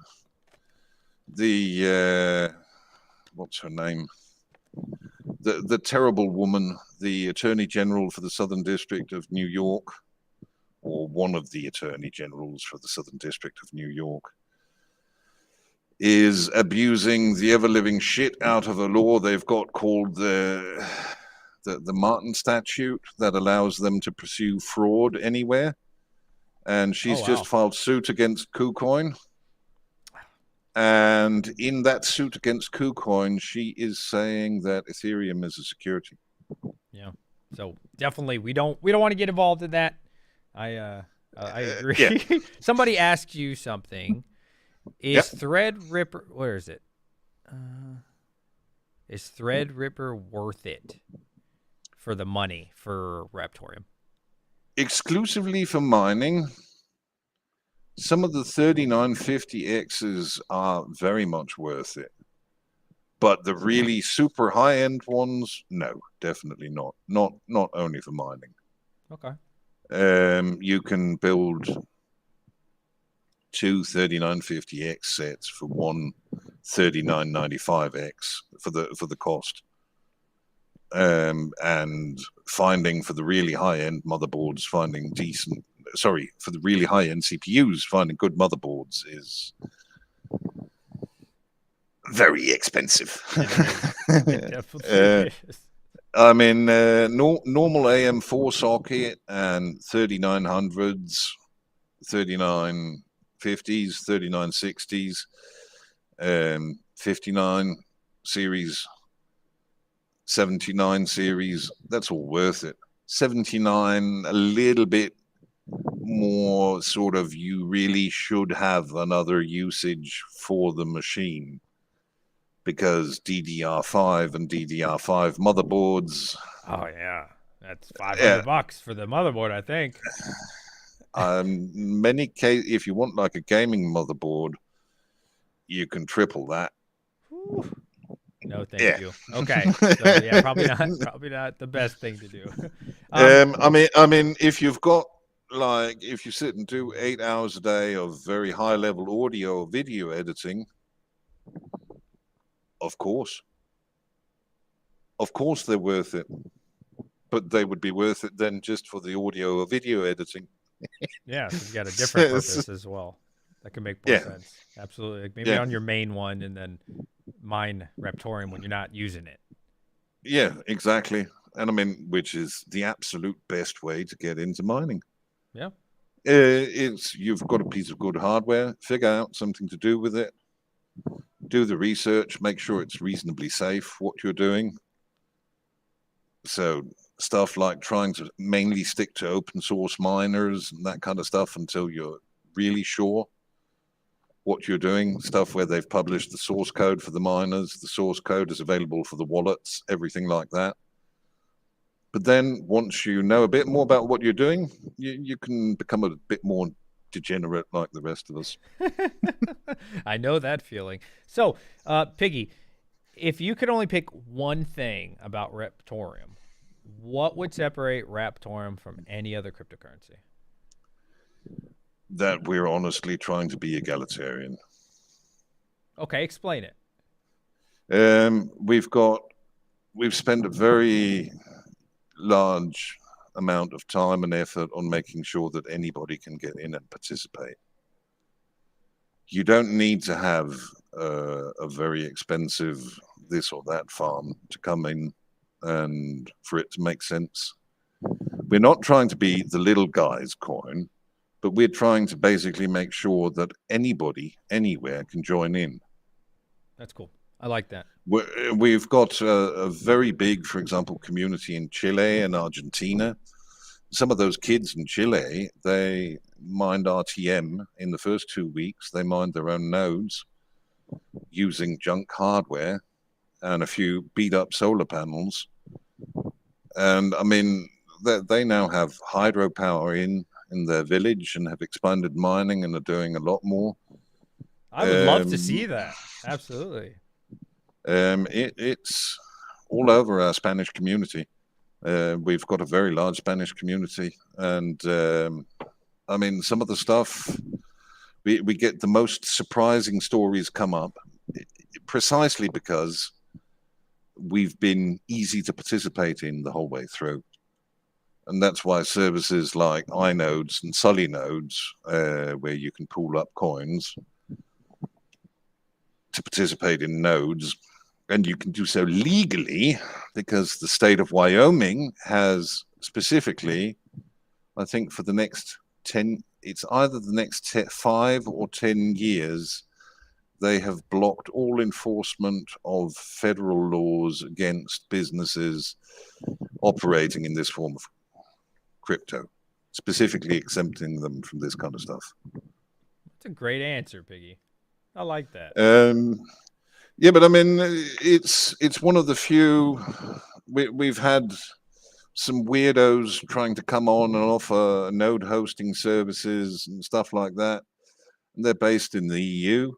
The what's her name? The terrible woman, the Attorney General for the Southern District of New York, or one of the Attorney Generals for the Southern District of New York, is abusing the ever-living shit out of a law they've got called the Martin statute that allows them to pursue fraud anywhere. And she's just filed suit against KuCoin. And in that suit against KuCoin, she is saying that Ethereum is a security. Yeah. So definitely we don't want to get involved in that. I agree. Yeah. Somebody asked you something. Is Threadripper, where is it? Is Threadripper worth it for the money for Raptoreum? Exclusively for mining, some of the 3950Xs are very much worth it. But the really super high-end ones, no, definitely not. Not only for mining. Okay. You can build two 3950X sets for one 3995X for the cost. And finding for the really high-end motherboards, for the really high-end CPUs, finding good motherboards is very expensive. It definitely is. I mean, normal AM4 socket and 3900s, 3950s, 3960s, 59 series, 79 series, that's all worth it. 79, a little bit more sort of, you really should have another usage for the machine, because DDR5 and DDR5 motherboards. Oh yeah, that's $500 for the motherboard, I think. Many cases, if you want like a gaming motherboard, you can triple that. Whew. No, thank you. Okay, so yeah, probably not the best thing to do. I mean, if you've got if you sit and do 8 hours a day of very high level audio or video editing, of course they're worth it, but they would be worth it then just for the audio or video editing. Yeah, so you got a different purpose as well. That can make more sense. Absolutely. Like maybe on your main one, and then mine Raptorum when you're not using it. Yeah, exactly. And I mean, which is the absolute best way to get into mining. Yeah. You've got a piece of good hardware, figure out something to do with it, do the research, make sure it's reasonably safe what you're doing. So stuff like trying to mainly stick to open source miners and that kind of stuff until you're really sure what you're doing. Stuff where they've published the source code for the miners, the source code is available for the wallets, everything like that. But then once you know a bit more about what you're doing, you can become a bit more degenerate like the rest of us. I know that feeling. So, Piggy, if you could only pick one thing about Raptorum, what would separate Raptorum from any other cryptocurrency? That we're honestly trying to be egalitarian. Okay, explain it. We've spent a very large amount of time and effort on making sure that anybody can get in and participate. You don't need to have a very expensive this or that farm to come in and for it to make sense. We're not trying to be the little guy's coin, but we're trying to basically make sure that anybody, anywhere can join in. That's cool. I like that. We've got a very big, for example, community in Chile and Argentina. Some of those kids in Chile, they mined RTM in the first 2 weeks. They mined their own nodes using junk hardware and a few beat up solar panels. And I mean, they now have hydropower in their village and have expanded mining and are doing a lot more. I would love to see that. Absolutely. It's all over our Spanish community. We've got a very large Spanish community, and I mean, some of the stuff we get the most surprising stories come up precisely because we've been easy to participate in the whole way through. And that's why services like iNodes and Sully nodes, where you can pool up coins to participate in nodes, and you can do so legally because the state of Wyoming has specifically, I think for the next 10, it's either the next 5 or 10 years, they have blocked all enforcement of federal laws against businesses operating in this form of crypto, specifically exempting them from this kind of stuff. That's a great answer, Piggy. I like that. Yeah, but I mean, it's one of the few. We've had some weirdos trying to come on and offer node hosting services and stuff like that. And they're based in the EU.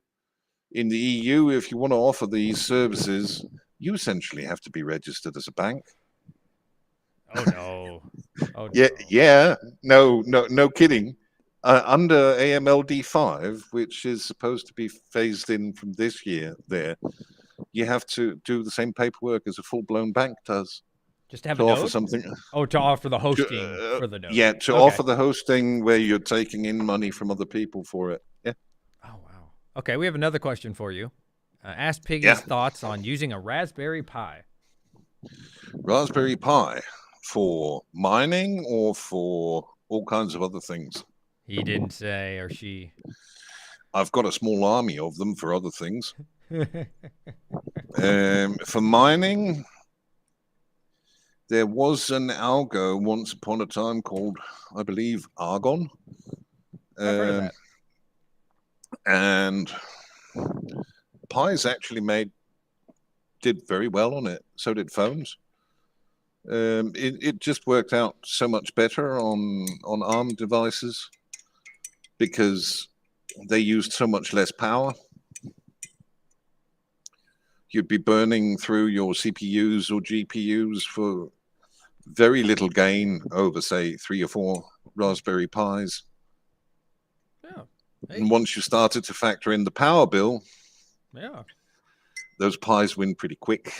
In the EU, if you want to offer these services, you essentially have to be registered as a bank. Oh no! Oh, yeah, no. yeah. No kidding. under AMLD5, which is supposed to be phased in from this year, you have to do the same paperwork as a full-blown bank does Just to have to a offer node? something. Oh, to offer the hosting To, for the node. yeah, to Okay. offer the hosting where you're taking in money from other people for it. Yeah. Oh, wow. Okay, we have another question for you. Ask Piggy's Yeah. thoughts on using a Raspberry Pi. Raspberry Pi for mining or for all kinds of other things? He didn't say, or she. I've got a small army of them for other things. For mining, there was an algo once upon a time called, I believe, Argon. I've heard of that. And Pi's actually did very well on it. So did phones. It just worked out so much better on ARM devices because they used so much less power. You'd be burning through your CPUs or GPUs for very little gain over, say, 3 or 4 Raspberry Pis. Yeah. Hey. And once you started to factor in the power bill, Yeah. those Pis win pretty quick.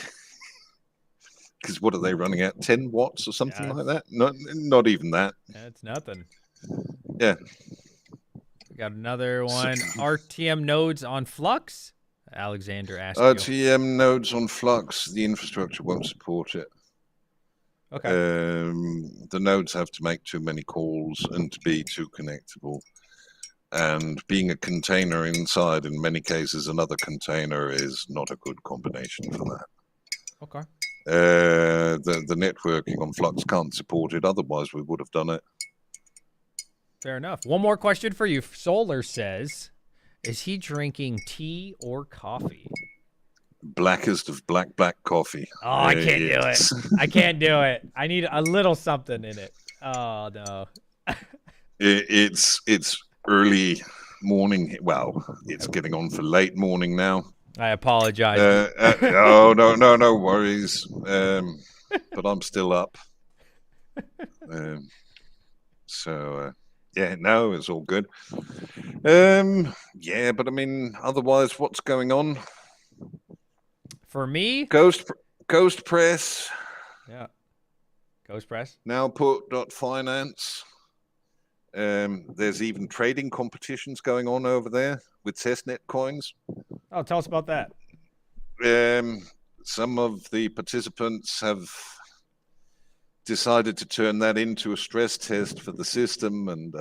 Because what are they running at? 10 watts or something like that? Not even that. That's nothing. Yeah. We got another one. RTM nodes on Flux? Alexander asked you. RTM nodes on Flux, the infrastructure won't support it. Okay. The nodes have to make too many calls and to be too connectable. And being a container inside, in many cases, another container is not a good combination for that. Okay. The networking on Flux can't support it. Otherwise, we would have done it. Fair enough. One more question for you. Solar says, is he drinking tea or coffee? Blackest of black coffee. Oh, I can't do it. I can't do it. I need a little something in it. Oh, no. It's early morning. Well, it's getting on for late morning now. I apologize. Oh, no worries. But I'm still up. Yeah, no, it's all good. Yeah, but I mean, otherwise, what's going on? For me, Ghost Press. Yeah. Ghost Press. Now put.finance. There's even trading competitions going on over there with testnet coins. Oh, tell us about that. Some of the participants have decided to turn that into a stress test for the system, and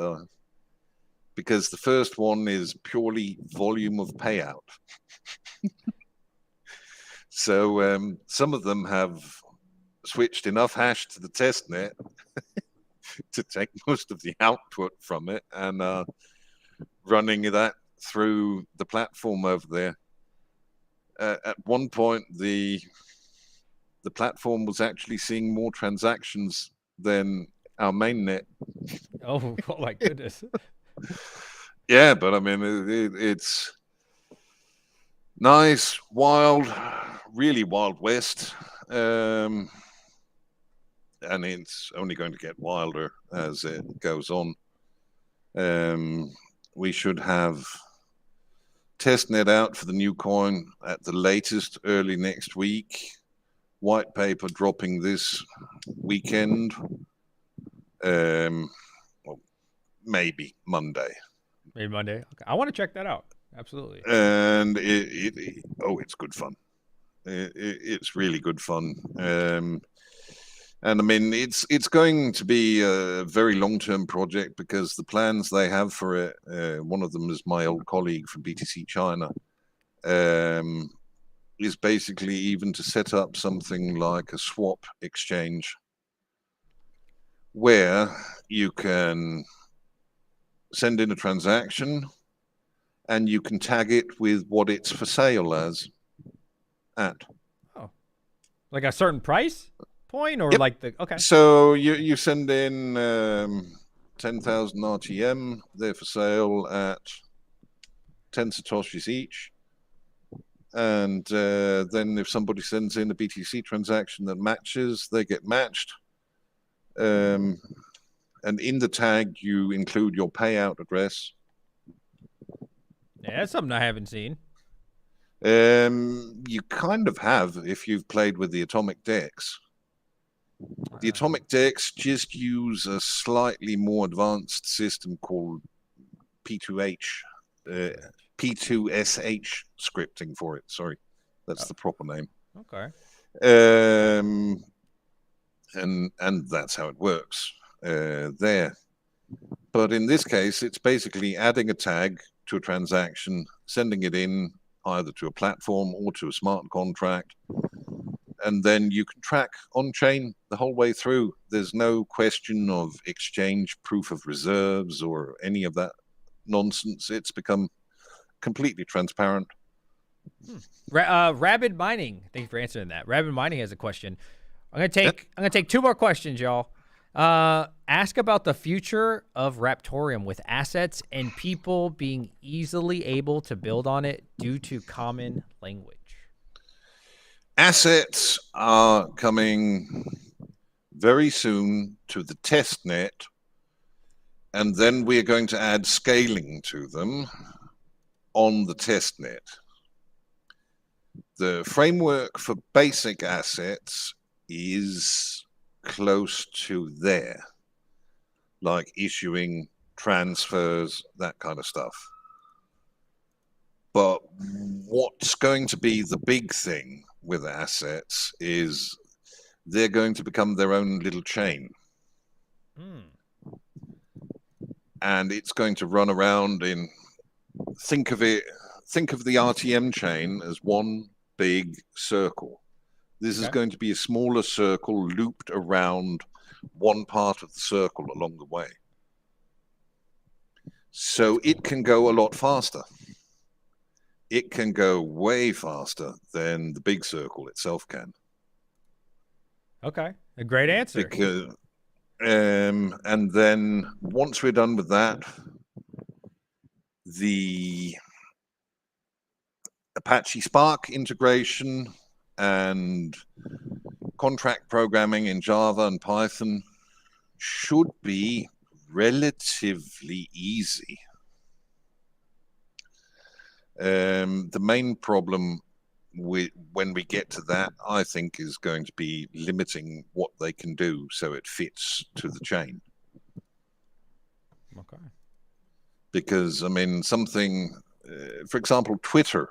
because the first one is purely volume of payout. So some of them have switched enough hash to the testnet to take most of the output from it and running that through the platform over there. At one point, the platform was actually seeing more transactions than our mainnet. Oh my goodness. Yeah, but I mean, it's nice, wild, really Wild West. And it's only going to get wilder as it goes on. We should have testnet out for the new coin at the latest early next week. White paper dropping this weekend. Well, maybe Monday. Maybe Monday. Okay. I want to check that out. Absolutely. And it's good fun. It's really good fun. And I mean, it's going to be a very long-term project because the plans they have for it, one of them is my old colleague from BTC China, is basically even to set up something like a swap exchange where you can send in a transaction and you can tag it with what it's for sale as at. Oh, like a certain price point or Yep. like the, okay. So you send in 10,000 RTM, they're for sale at 10 Satoshis each. And then if somebody sends in a BTC transaction that matches, they get matched. And in the tag, you include your payout address. Yeah, that's something I haven't seen. You kind of have if you've played with the atomic decks. The atomic decks just use a slightly more advanced system called P2H, P2SH scripting for it. Sorry, that's the proper name. Okay. And that's how it works there. But in this case, it's basically adding a tag to a transaction, sending it in either to a platform or to a smart contract, and then you can track on-chain the whole way through. There's no question of exchange proof of reserves or any of that nonsense. It's become completely transparent. Rabid Mining, thank you for answering that. Rabid Mining has a question. I'm gonna take 2 more questions, y'all. Ask about the future of Raptoreum with assets and people being easily able to build on it due to common language. Assets are coming very soon to the test net, and then we're going to add scaling to them on the test net. The framework for basic assets is close to there, like issuing, transfers, that kind of stuff. But what's going to be the big thing with assets is they're going to become their own little chain. And it's going to run around in, think of the RTM chain as one big circle. This is going to be a smaller circle looped around one part of the circle along the way. So it can go a lot faster. It can go way faster than the big circle itself can. Okay, a great answer. Because, and then once we're done with that, the Apache Spark integration and contract programming in Java and Python should be relatively easy. The main problem when we get to that, I think, is going to be limiting what they can do so it fits to the chain. Okay. Because, I mean, something, for example, Twitter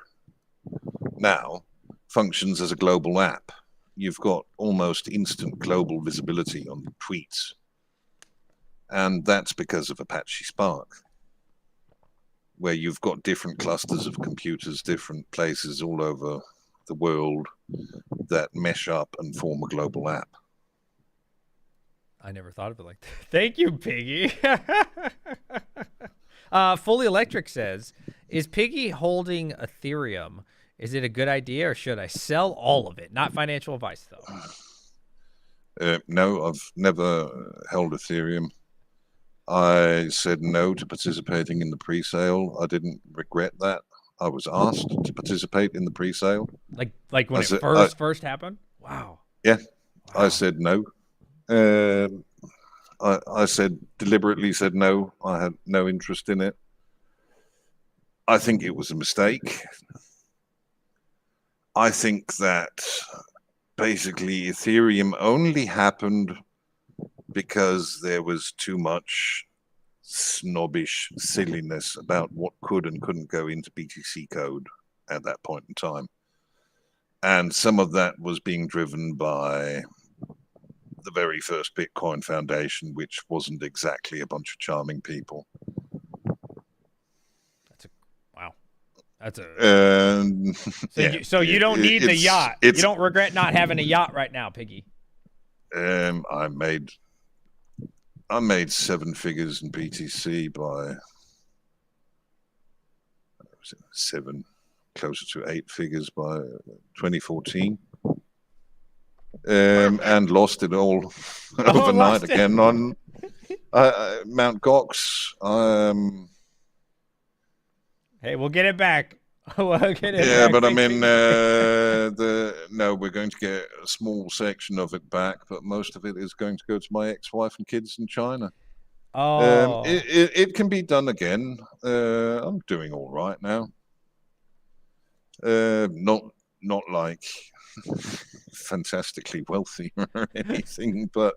now functions as a global app. You've got almost instant global visibility on tweets. And that's because of Apache Spark, where you've got different clusters of computers, different places all over the world that mesh up and form a global app. I never thought of it like that. Thank you, Piggy. Fully Electric says, is Piggy holding Ethereum? Is it a good idea or should I sell all of it? Not financial advice, though. No, I've never held Ethereum. I said no to participating in the pre-sale. I didn't regret that. I was asked to participate in the pre-sale. Like when it first happened? Wow. Yeah, wow. I said no. I deliberately said no. I had no interest in it. I think it was a mistake. I think that basically Ethereum only happened because there was too much snobbish silliness about what could and couldn't go into BTC code at that point in time. And some of that was being driven by the very first Bitcoin Foundation, which wasn't exactly a bunch of charming people. That's a so you don't need the yacht. You don't regret not having a yacht right now, Piggy. I made 7 figures in BTC by 7, closer to 8 figures by 2014, and lost it all overnight again on Mount Gox. Hey, we'll get it back. But I mean, no, we're going to get a small section of it back, but most of it is going to go to my ex-wife and kids in China. Oh, It can be done again. I'm doing all right now. Not like fantastically wealthy or anything, but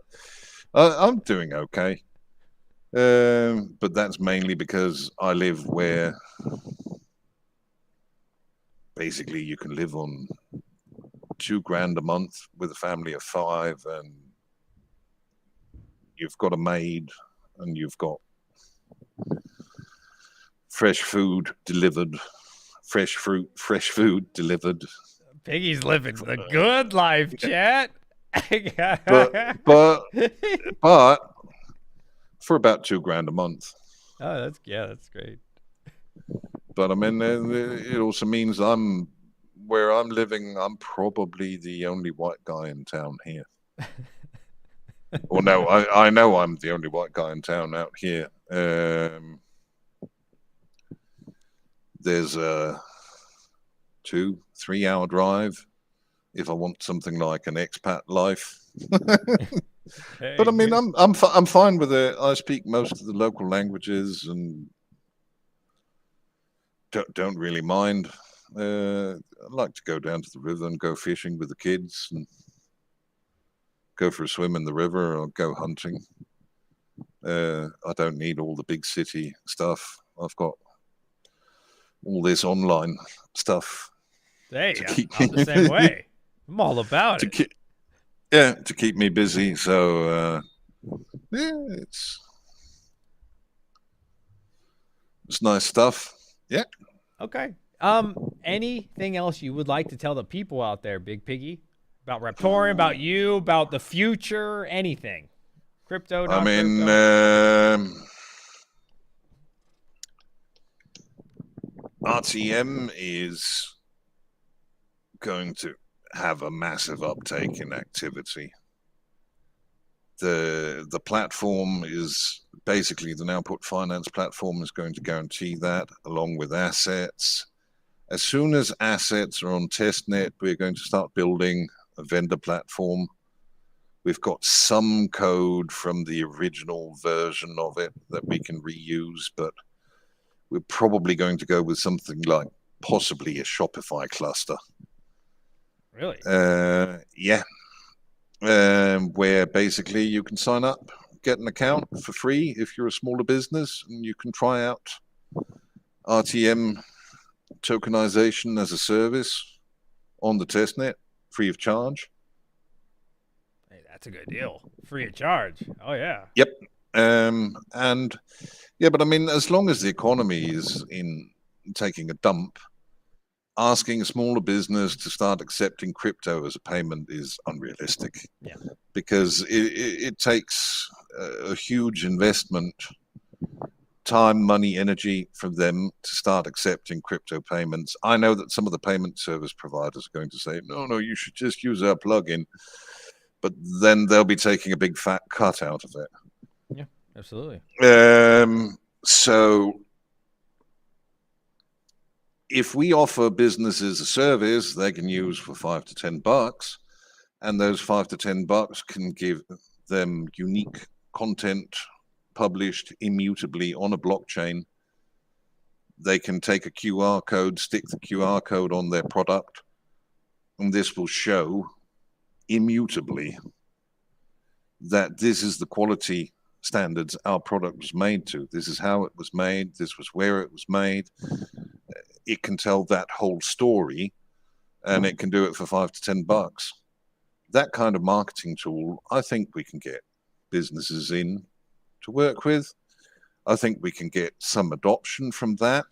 I'm doing okay. But that's mainly because I live where basically you can live on $2,000 a month with a family of 5, and you've got a maid, and you've got fresh food delivered, fresh fruit, fresh food delivered. Piggy's living the good life, chat. But for about $2,000 a month. Oh, that's great. But I mean, it also means where I'm living, I'm probably the only white guy in town here. Well, no, I know I'm the only white guy in town out here. There's a 2-3 hour drive if I want something like an expat life. Hey, But I mean, I'm fine with it. I speak most of the local languages and don't really mind. I like to go down to the river and go fishing with the kids and go for a swim in the river or go hunting. I don't need all the big city stuff. I've got all this online stuff. hey, to keep I'm the same way. I'm all about to it. to keep me busy. So yeah, it's nice stuff. Yeah. Okay. Anything else you would like to tell the people out there, Big Piggy, about Raptorum, about you, about the future, anything? Crypto, not I mean, crypto? RTM is going to have a massive uptake in activity. The platform is basically the now put finance platform is going to guarantee that, along with assets. As soon as assets are on testnet, we're going to start building a vendor platform. We've got some code from the original version of it that we can reuse, but we're probably going to go with something like possibly a Shopify cluster. Really? Yeah. Where basically you can sign up, get an account for free if you're a smaller business, and you can try out RTM tokenization as a service on the testnet free of charge. Hey, that's a good deal. Free of charge. Oh, yeah. Yep. And yeah, but I mean, as long as the economy is in taking a dump, asking a smaller business to start accepting crypto as a payment is unrealistic. Yeah. Because it takes a huge investment, time, money, energy from them to start accepting crypto payments. I know that some of the payment service providers are going to say, no, you should just use our plugin. But then they'll be taking a big fat cut out of it. Yeah, absolutely. So if we offer businesses a service they can use for $5 to $10, and those $5 to $10 can give them unique content published immutably on a blockchain, they can take a QR code, stick the QR code on their product, and this will show immutably that this is the quality standards our product was made to. This is how it was made. This was where it was made. It can tell that whole story, and it can do it for $5 to $10. That kind of marketing tool, I think we can get businesses in to work with. I think we can get some adoption from that.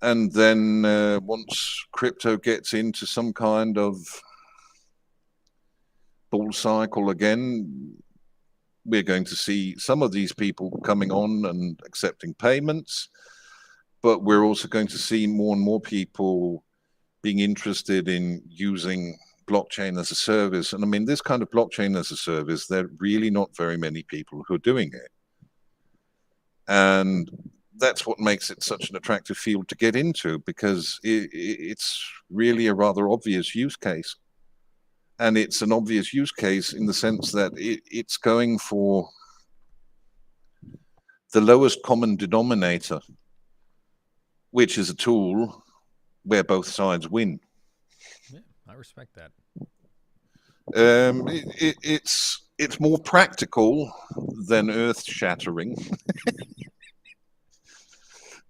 And then once crypto gets into some kind of bull cycle again, we're going to see some of these people coming on and accepting payments, but we're also going to see more and more people being interested in using blockchain as a service. And I mean, this kind of blockchain as a service, there are really not very many people who are doing it. And that's what makes it such an attractive field to get into, because it's really a rather obvious use case. And it's an obvious use case in the sense that it's going for the lowest common denominator, which is a tool where both sides win. Yeah, I respect that. It's more practical than earth-shattering.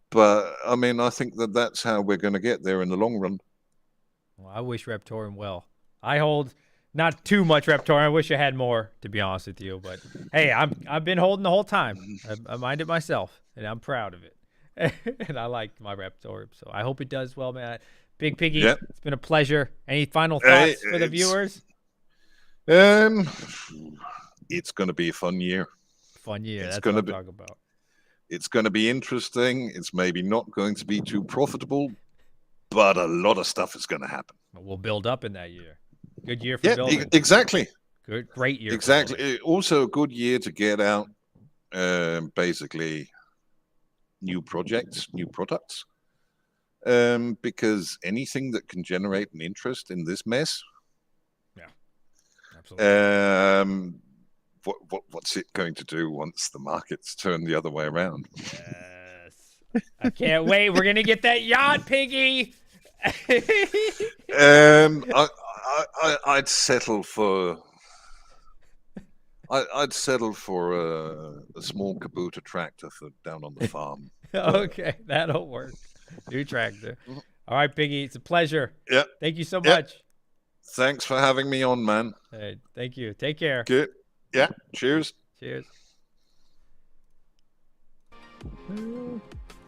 But, I mean, I think that's how we're going to get there in the long run. Well, I wish Raptorum well. I hold not too much Raptorum. I wish I had more, to be honest with you. But, hey, I've been holding the whole time. I mind it myself, and I'm proud of it. And I like my Raptorum, so I hope it does well, man. Big Piggy, Yep. It's been a pleasure. Any final thoughts for the viewers? It's going to be a fun year. Fun year. It's That's gonna what I'm be- talking about. It's going to be interesting. It's maybe not going to be too profitable, but a lot of stuff is going to happen. We'll build up in that year. Good year for building. Exactly. Great year. Exactly. Also a good year to get out, basically, new projects, new products. Because anything that can generate an interest in this mess, Absolutely. What's it going to do once the markets turn the other way around? Yes. I can't wait. We're gonna get that yacht, Piggy. I'd settle for. I'd settle for a small Kubota tractor for down on the farm. Okay, that'll work. New tractor. All right, Piggy. It's a pleasure. Yeah. Thank you so Yeah. much. Thanks for having me on, man. Hey, thank you. Take care. Good. Yeah. Cheers. Cheers.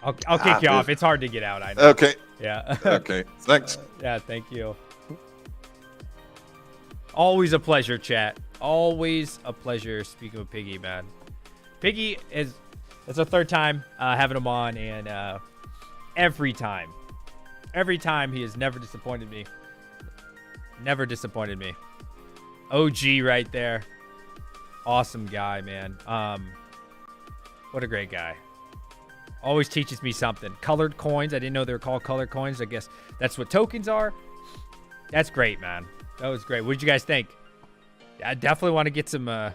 I'll kick you off. It's hard to get out. I know. Okay. Yeah. Okay. Thanks. Yeah. Thank you. Always a pleasure, chat. Always a pleasure speaking with Piggy, man. Piggy it's our third time having him on, and every time he has never disappointed me. Never disappointed me. OG right there. Awesome guy, man. What a great guy. Always teaches me something. Colored coins. I didn't know they were called colored coins. I guess that's what tokens are. That's great, man. That was great. What did you guys think? I definitely want to get some I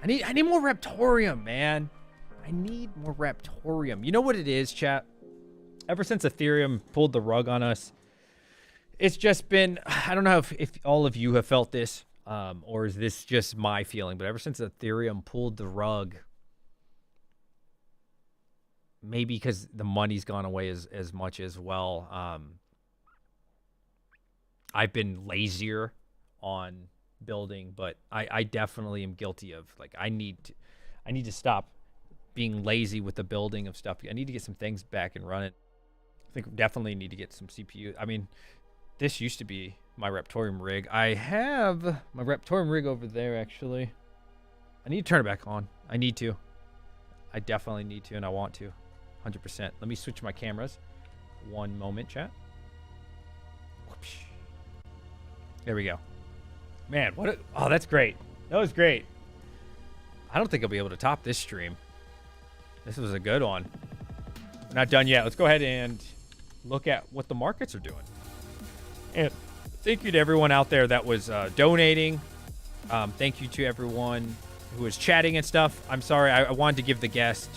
need more Raptoreum, man. I need more Raptoreum. You know what it is, chat? Ever since Ethereum pulled the rug on us, it's just been, I don't know if all of you have felt this, or is this just my feeling, but ever since Ethereum pulled the rug, maybe because the money's gone away as much as well, I've been lazier on building, but I definitely am guilty of, like, I need to stop being lazy with the building of stuff. I need to get some things back and running. I think definitely need to get some CPU. I mean, this used to be my Raptoreum rig. I have my Raptoreum rig over there, actually. I need to turn it back on. I need to. I definitely need to, and I want to. 100%. Let me switch my cameras. One moment, chat. Whoopsh. There we go. Man, oh, that's great. That was great. I don't think I'll be able to top this stream. This was a good one. We're not done yet. Let's go ahead and look at what the markets are doing. And thank you to everyone out there that was donating. Thank you to everyone who was chatting and stuff. I'm sorry. I wanted to give the guest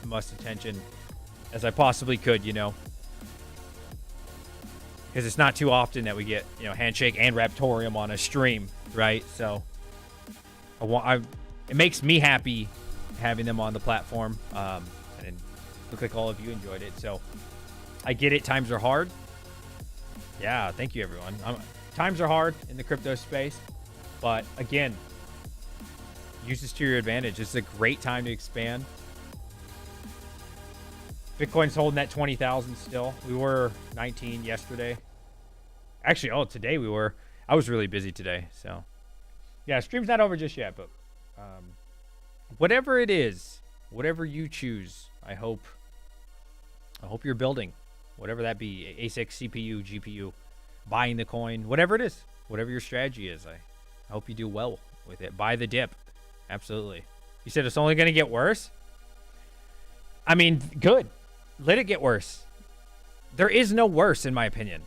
the most attention as I possibly could, you know. Because it's not too often that we get, you know, Handshake and Raptoreum on a stream, right? So it makes me happy having them on the platform. And look like all of you enjoyed it. So I get it. Times are hard. Yeah, thank you, everyone. Times are hard in the crypto space. But again, use this to your advantage. It's a great time to expand. Bitcoin's holding that 20,000 still. We were 19 yesterday. Actually, today we were. I was really busy today. So, yeah, stream's not over just yet. But whatever it is, whatever you choose, I hope you're building. Whatever that be, ASIC, CPU, GPU, buying the coin, whatever it is, whatever your strategy is, I hope you do well with it. Buy the dip. Absolutely. You said it's only going to get worse? I mean, good. Let it get worse. There is no worse, in my opinion.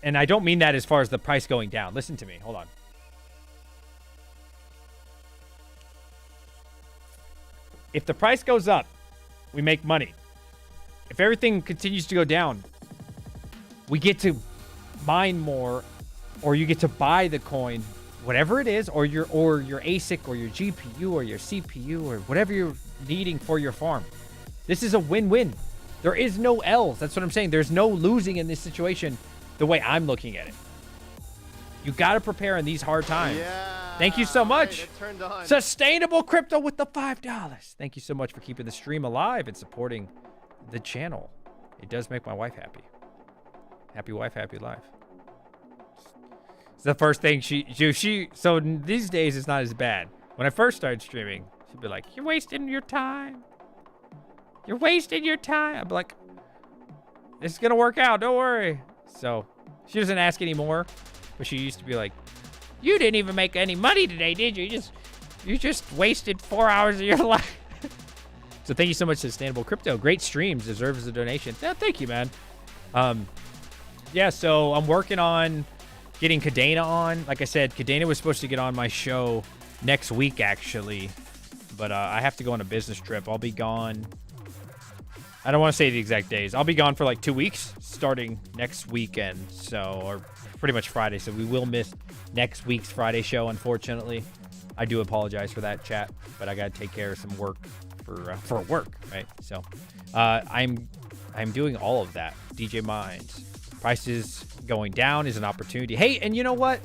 And I don't mean that as far as the price going down. Listen to me. Hold on. If the price goes up we make money. If everything continues to go down, we get to mine more, or you get to buy the coin, whatever it is, or your ASIC or your GPU or your CPU or whatever you're needing for your farm. This is a win-win. There is no L's. That's what I'm saying. There's no losing in this situation the way I'm looking at it. You got to prepare in these hard times. Yeah, Thank you so much. it turned on. Sustainable Crypto with the $5. Thank you so much for keeping the stream alive and supporting the channel. It does make my wife happy. Happy wife, happy life. It's the first thing so these days it's not as bad. When I first started streaming, she'd be like, "You're wasting your time. You're wasting your time." I'd be like, "This is gonna work out, don't worry." So she doesn't ask anymore, but she used to be like, "You didn't even make any money today, did you? You just wasted 4 hours of your life." So thank you so much, Sustainable Crypto. Great streams, deserves a donation. Yeah, thank you, man. Yeah, so I'm working on getting Cadena on. Like I said, Cadena was supposed to get on my show next week, actually. But I have to go on a business trip. I'll be gone. I don't want to say the exact days. I'll be gone for like 2 weeks, starting next weekend. So, or pretty much Friday. So we will miss next week's Friday show, unfortunately. I do apologize for that, chat. But I got to take care of some work for work, right? So I'm doing all of that. DJ Mines. Prices going down is an opportunity. Hey, and you know what?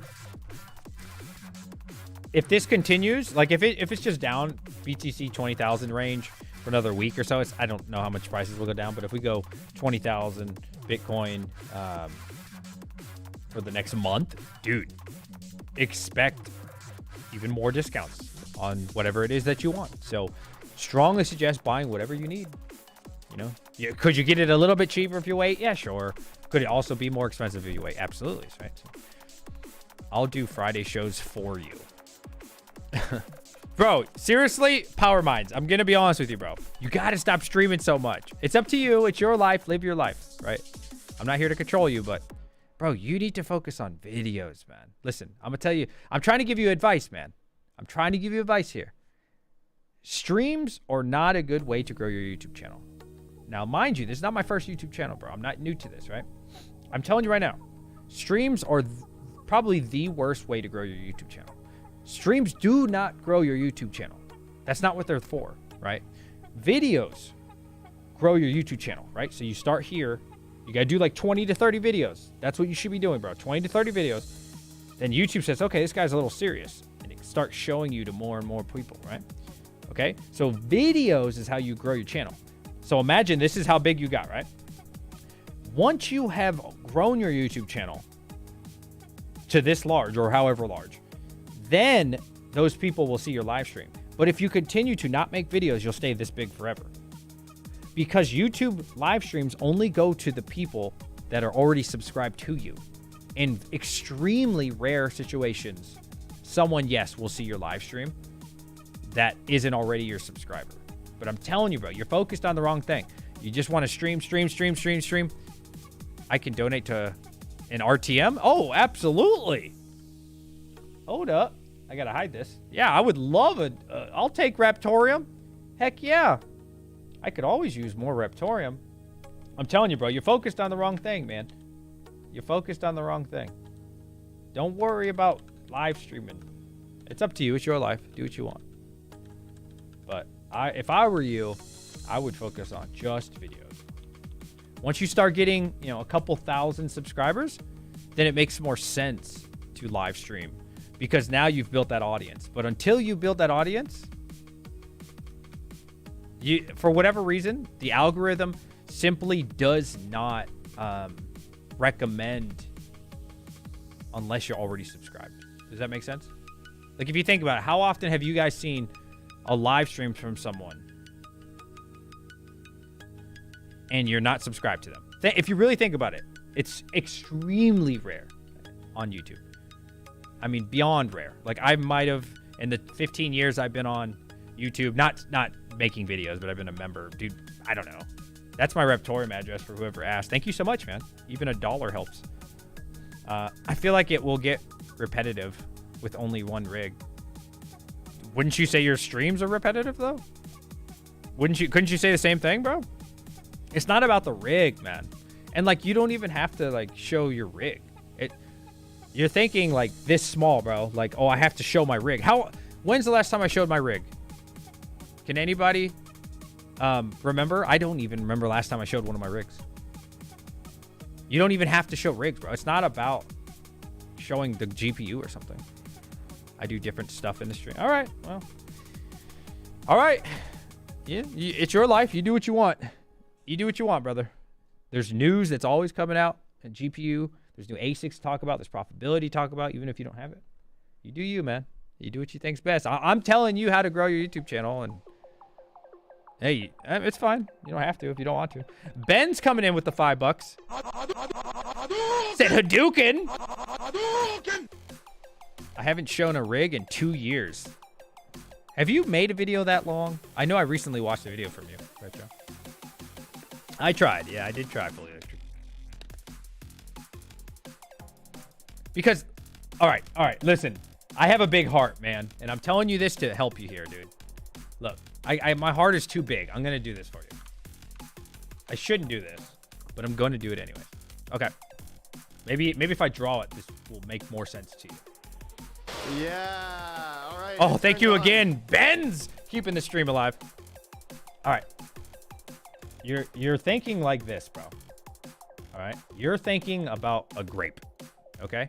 If this continues, like if it's just down BTC 20,000 range for another week or so, I don't know how much prices will go down, but if we go 20,000 Bitcoin for the next month, dude, expect even more discounts on whatever it is that you want. So strongly suggest buying whatever you need. You know, could you get it a little bit cheaper if you wait? Yeah, sure. Could it also be more expensive if you wait? Absolutely, right? So I'll do Friday shows for you. Bro, seriously, Power Minds, I'm going to be honest with you, bro. You got to stop streaming so much. It's up to you. It's your life. Live your life, right? I'm not here to control you, but bro, you need to focus on videos, man. Listen, I'm going to tell you, I'm trying to give you advice, man. I'm trying to give you advice here. Streams are not a good way to grow your YouTube channel. Now, mind you, this is not my first YouTube channel, bro. I'm not new to this, right? I'm telling you right now, streams are probably the worst way to grow your YouTube channel. Streams do not grow your YouTube channel. That's not what they're for, right? Videos grow your YouTube channel, right? So you start here. You got to do like 20 to 30 videos. That's what you should be doing, bro. 20 to 30 videos. Then YouTube says, okay, this guy's a little serious. And it starts showing you to more and more people, right? Okay? So videos is how you grow your channel. So imagine this is how big you got, right? Once you have grown your YouTube channel to this large or however large, then those people will see your live stream. But if you continue to not make videos, you'll stay this big forever. Because YouTube live streams only go to the people that are already subscribed to you. In extremely rare situations, someone, yes, will see your live stream that isn't already your subscriber. But I'm telling you, bro, you're focused on the wrong thing. You just want to stream. I can donate to an RTM? Oh, absolutely. Hold up. I got to hide this. Yeah, I would love it. I'll take Raptoreum. Heck yeah. I could always use more Raptoreum. I'm telling you, bro, you're focused on the wrong thing, man. You're focused on the wrong thing. Don't worry about live streaming. It's up to you. It's your life. Do what you want. But if I were you, I would focus on just videos. Once you start getting, a couple thousand subscribers, then it makes more sense to live stream because now you've built that audience. But until you build that audience, for whatever reason, the algorithm simply does not recommend unless you're already subscribed. Does that make sense? Like if you think about it, how often have you guys seen a live stream from someone and you're not subscribed to them? If you really think about it, it's extremely rare on YouTube. I mean, beyond rare. Like I might have, in the 15 years I've been on YouTube, not making videos, but I've been a member. Dude, I don't know. That's my Raptorum address for whoever asked. Thank you so much, man. Even $1 helps. I feel like it will get repetitive with only one rig. Wouldn't you say your streams are repetitive, though? Couldn't you say the same thing, bro? It's not about the rig, man. And like, you don't even have to like show your rig. You're thinking like this small, bro. Like, oh, I have to show my rig. When's the last time I showed my rig? Can anybody remember? I don't even remember last time I showed one of my rigs. You don't even have to show rigs, bro. It's not about showing the GPU or something. I do different stuff in the stream. All right, well. All right. Yeah, it's your life. You do what you want. You do what you want, brother. There's news that's always coming out at GPU. There's new ASICs to talk about. There's profitability to talk about, even if you don't have it. You do you, man. You do what you think's best. I'm telling you how to grow your YouTube channel, and hey, it's fine. You don't have to if you don't want to. Ben's coming in with the $5. Said Hadouken. I haven't shown a rig in 2 years. Have you made a video that long? I know I recently watched a video from you, Retro. I tried. Yeah, I did try fully electric. Because, all right, listen. I have a big heart, man. And I'm telling you this to help you here, dude. Look, my heart is too big. I'm going to do this for you. I shouldn't do this, but I'm going to do it anyway. Okay. Maybe if I draw it, this will make more sense to you. Yeah, all right. Oh, thank you again. Ben's keeping the stream alive. All right. You're thinking like this, bro. All right. You're thinking about a grape. Okay?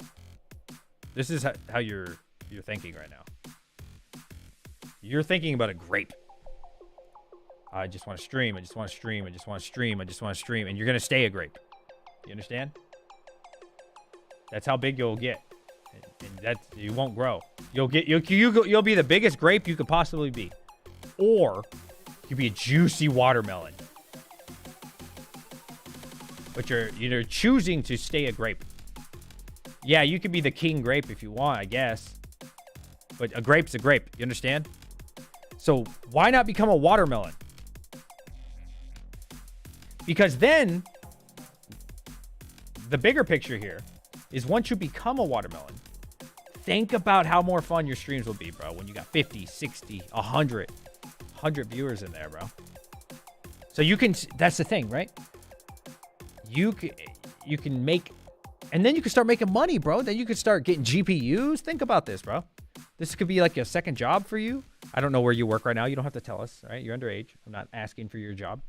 This is how you're thinking right now. You're thinking about a grape. I just want to stream. I just want to stream. I just want to stream. I just want to stream. And you're going to stay a grape. You understand? That's how big you'll get. And that you won't grow. You'll be the biggest grape you could possibly be. Or you'll be a juicy watermelon. But you're choosing to stay a grape. Yeah, you could be the king grape if you want, I guess. But a grape's a grape. You understand? So why not become a watermelon? Because then the bigger picture here is once you become a watermelon, think about how more fun your streams will be, bro. When you got 50, 60, 100 viewers in there, bro. So you can, that's the thing, right? You can make, and then you can start making money, bro. Then you can start getting GPUs. Think about this, bro. This could be like a second job for you. I don't know where you work right now. You don't have to tell us, right? You're underage. I'm not asking for your job.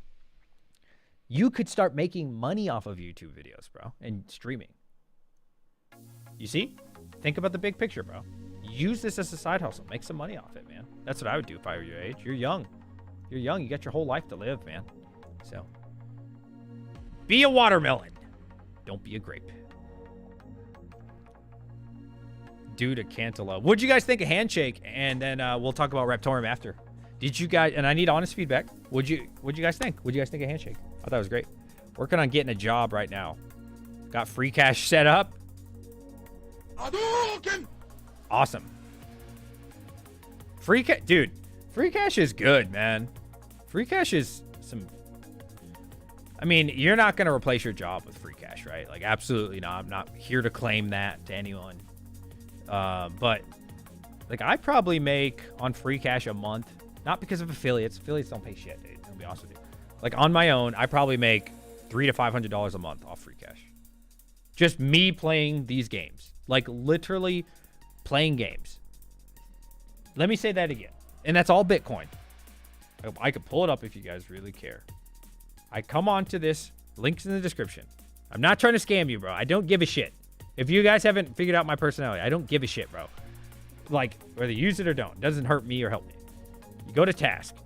You could start making money off of YouTube videos, bro, and streaming. You see? Think about the big picture, bro. Use this as a side hustle. Make some money off it, man. That's what I would do if I were your age. You're young. You're young. You got your whole life to live, man. So, be a watermelon. Don't be a grape. Dude, a cantaloupe. What'd you guys think of Handshake? And then we'll talk about Raptorum after. Did you guys, and I need honest feedback. What'd you guys think? What'd you guys think of Handshake? I thought it was great. Working on getting a job right now. Got free cash set up. Awesome. Free cash, dude. Free cash is good, man. Free cash is some. I mean, you're not going to replace your job with free cash, right? Like, absolutely not. I'm not here to claim that to anyone. But, like, I probably make on free cash a month, not because of affiliates. Affiliates don't pay shit, dude. I'll be honest with you. Like, on my own, I probably make $300 to $500 a month off free cash. Just me playing these games. Like, literally playing games. Let me say that again. And that's all Bitcoin. I could pull it up if you guys really care. I come on to this. Links in the description. I'm not trying to scam you, bro. I don't give a shit. If you guys haven't figured out my personality, I don't give a shit, bro. Like, whether you use it or don't. It doesn't hurt me or help me. You go to task.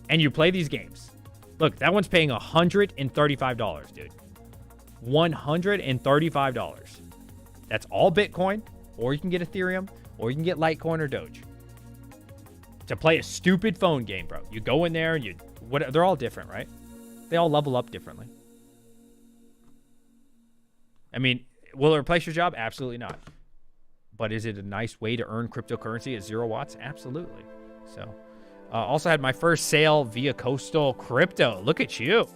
And you play these games. Look, that one's paying $135, dude. $135. That's all Bitcoin. Or you can get Ethereum. Or you can get Litecoin or Doge. To play a stupid phone game, bro. You go in there and you... they're all different, right? They all level up differently. I mean, will it replace your job? Absolutely not. But is it a nice way to earn cryptocurrency at 0 watts? Absolutely. So, also had my first sale via Coastal Crypto. Look at you.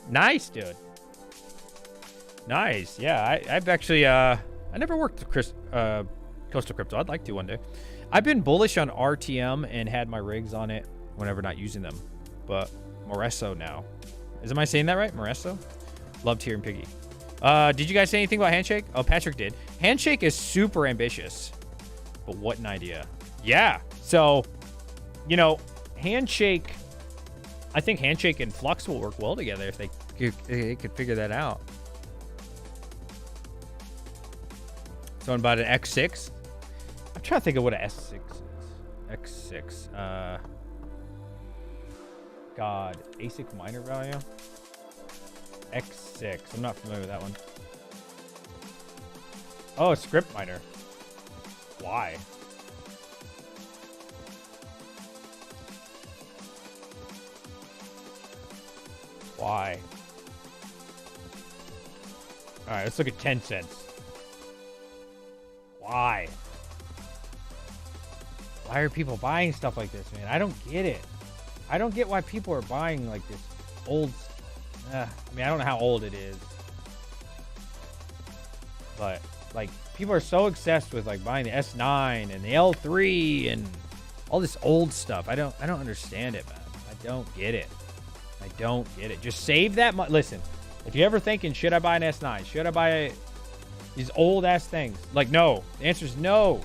Nice, dude. Nice. Yeah, I've actually, I never worked with Coastal Crypto. I'd like to one day. I've been bullish on RTM and had my rigs on it whenever not using them. but Moresso now. Am I saying that right? Moresso? Loved hearing Piggy. Did you guys say anything about Handshake? Oh, Patrick did. Handshake is super ambitious. But what an idea. Yeah. So, you know, Handshake... I think Handshake and FLUX will work well together if they could figure that out. Someone about an X6? I'm trying to think of what an S6 is. X6. God. ASIC miner value? X6. I'm not familiar with that one. Oh, a script miner. Why? Why? All right, let's look at 10 cents. Why? Why are people buying stuff like this, man? I don't get it. I don't get why people are buying like this old... I mean, I don't know how old it is. But, like, people are so obsessed with, like, buying the S9 and the L3 and all this old stuff. I don't understand it, man. I don't get it. I don't get it. Just save that money. Listen, if you're ever thinking, should I buy an S9? Should I buy these old-ass things? Like, no. The answer is no.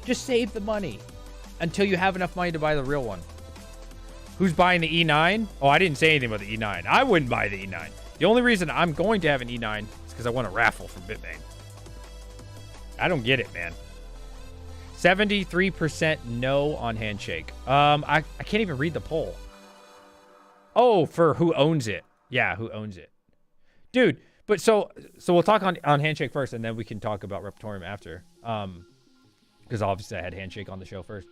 Just save the money until you have enough money to buy the real one. Who's buying the E9? Oh, I didn't say anything about the E9. I wouldn't buy the E9. The only reason I'm going to have an E9 is because I want a raffle from BitBang. I don't get it, man. 73% no on Handshake. I can't even read the poll. Oh, for who owns it. Yeah, who owns it. Dude, but so we'll talk on Handshake first, and then we can talk about Raptorum after. Because obviously I had Handshake on the show first.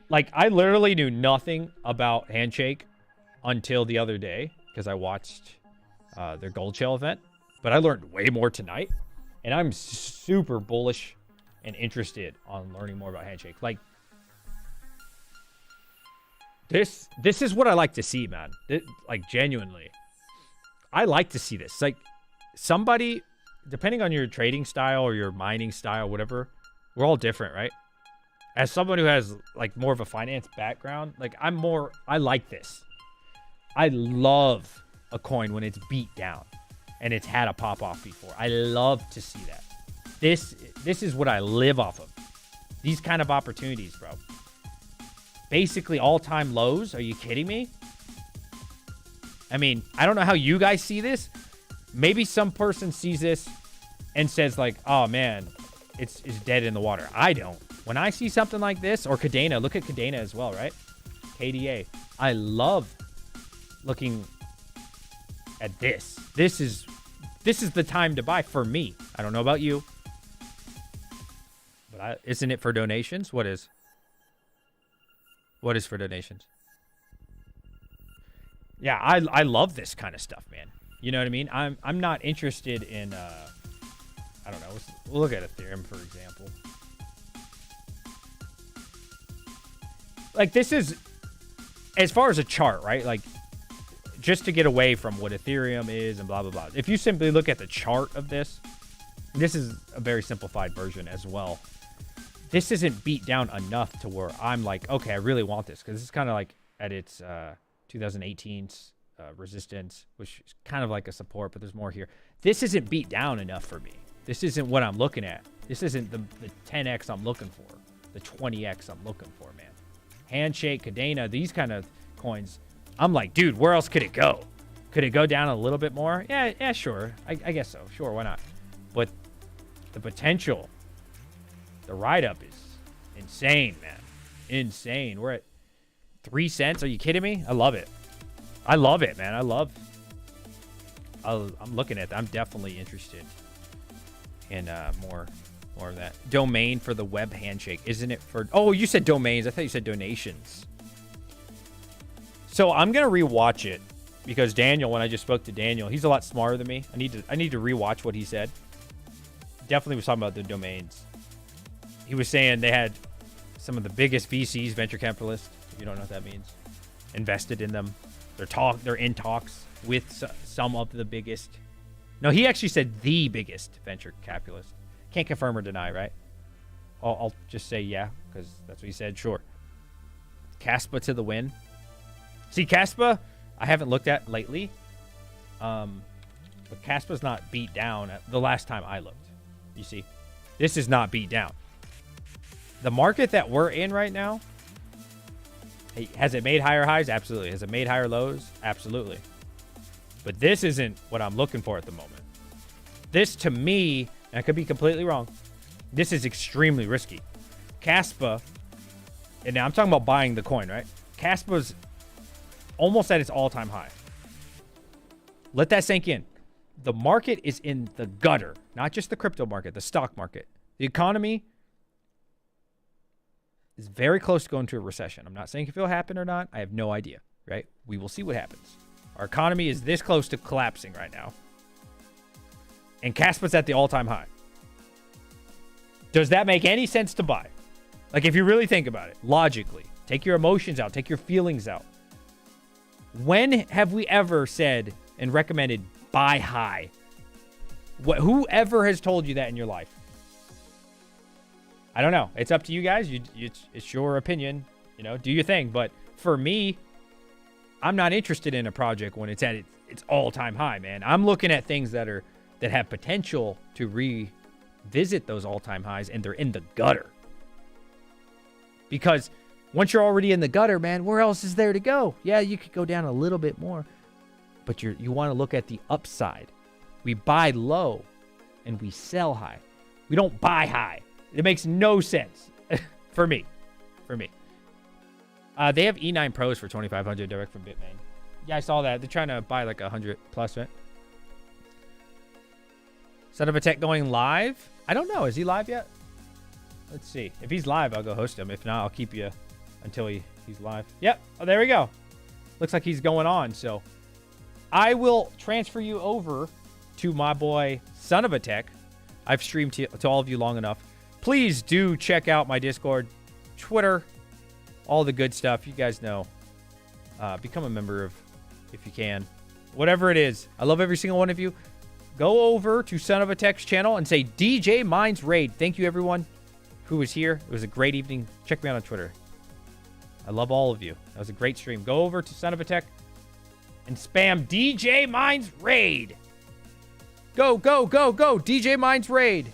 Like, I literally knew nothing about Handshake until the other day, because I watched their Gold Shell event. But I learned way more tonight, and I'm super bullish and interested on learning more about Handshake. Like, this is what I like to see, man. Like, genuinely. I like to see this. Like, somebody, depending on your trading style or your mining style, whatever, we're all different, right? As someone who has, like, more of a finance background, like, I like this. I love a coin when it's beat down and it's had a pop-off before. I love to see that. This is what I live off of. These kind of opportunities, bro. Basically all-time lows. Are you kidding me? I mean, I don't know how you guys see this. Maybe some person sees this and says, like, oh, man, it's dead in the water. I don't. When I see something like this, or Cadena, look at Cadena as well, right? KDA. I love looking at this. This is the time to buy for me. I don't know about you. But isn't it for donations? What is? What is for donations? Yeah, I love this kind of stuff, man. You know what I mean? I'm not interested in I don't know. We'll look at Ethereum, for example. Like, this is, as far as a chart, right? Like, just to get away from what Ethereum is and blah, blah, blah. If you simply look at the chart of this is a very simplified version as well. This isn't beat down enough to where I'm like, okay, I really want this. Because it's kind of like at its 2018's resistance, which is kind of like a support, but there's more here. This isn't beat down enough for me. This isn't what I'm looking at. This isn't the 10x I'm looking for. The 20x I'm looking for, man. Handshake, Cadena, these kind of coins. I'm like, dude, where else could it go? Could it go down a little bit more? Yeah, sure. I guess so. Sure, why not? But the potential, the write-up is insane, man. Insane. We're at 3 cents. Are you kidding me? I love it. I love it, man. I'm looking at that. I'm definitely interested in more of that. Domain for the web handshake. Isn't it for... Oh, you said domains. I thought you said donations. So I'm going to rewatch it because Daniel, when I just spoke to Daniel, he's a lot smarter than me. I need to rewatch what he said. Definitely was talking about the domains. He was saying they had some of the biggest VCs, venture capitalists, if you don't know what that means, invested in them. They're in talks with some of the biggest. No, he actually said the biggest venture capitalist. Can't confirm or deny, right? I'll just say yeah, because that's what he said. Sure. Caspa to the win. See, Caspa, I haven't looked at lately. But Caspa's not beat down the last time I looked. You see, this is not beat down. The market that we're in right now, has it made higher highs? Absolutely. Has it made higher lows? Absolutely. But this isn't what I'm looking for at the moment. This, to me, and I could be completely wrong, this is extremely risky. Caspa, and now I'm talking about buying the coin, right? Caspa's almost at its all-time high. Let that sink in. The market is in the gutter, not just the crypto market, the stock market. The economy is very close to going to a recession. I'm not saying if it'll happen or not. I have no idea, right? We will see what happens. Our economy is this close to collapsing right now. And Caspa's at the all-time high. Does that make any sense to buy? Like, if you really think about it, logically, take your emotions out, take your feelings out. When have we ever said and recommended buy high? Whoever has told you that in your life? I don't know. It's up to you guys. It's your opinion. You know, do your thing. But for me, I'm not interested in a project when it's at its all-time high, man. I'm looking at things that have potential to revisit those all-time highs, and they're in the gutter. Because once you're already in the gutter, man, where else is there to go? Yeah, you could go down a little bit more, but you want to look at the upside. We buy low and we sell high. We don't buy high. It makes no sense for me. They have E9 Pros for 2,500 direct from Bitmain. Yeah, I saw that. They're trying to buy like 100 plus, right? Son of a Tech going live? I don't know. Is he live yet? Let's see. If he's live, I'll go host him. If not, I'll keep you until he's live. Yep. Oh, there we go. Looks like he's going on. So I will transfer you over to my boy, Son of a Tech. I've streamed to all of you long enough. Please do check out my Discord, Twitter, all the good stuff. You guys know. Become a member if you can. Whatever it is. I love every single one of you. Go over to Son of a Tech's channel and say DJ Minds Raid. Thank you, everyone who was here. It was a great evening. Check me out on Twitter. I love all of you. That was a great stream. Go over to Son of a Tech and spam DJ Minds Raid. Go, go, go, go. DJ Minds Raid.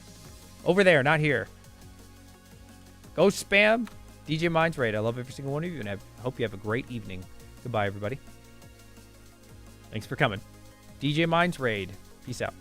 Over there, not here. Go spam DJ Minds Raid. I love every single one of you, and I hope you have a great evening. Goodbye, everybody. Thanks for coming. DJ Minds Raid. Peace out.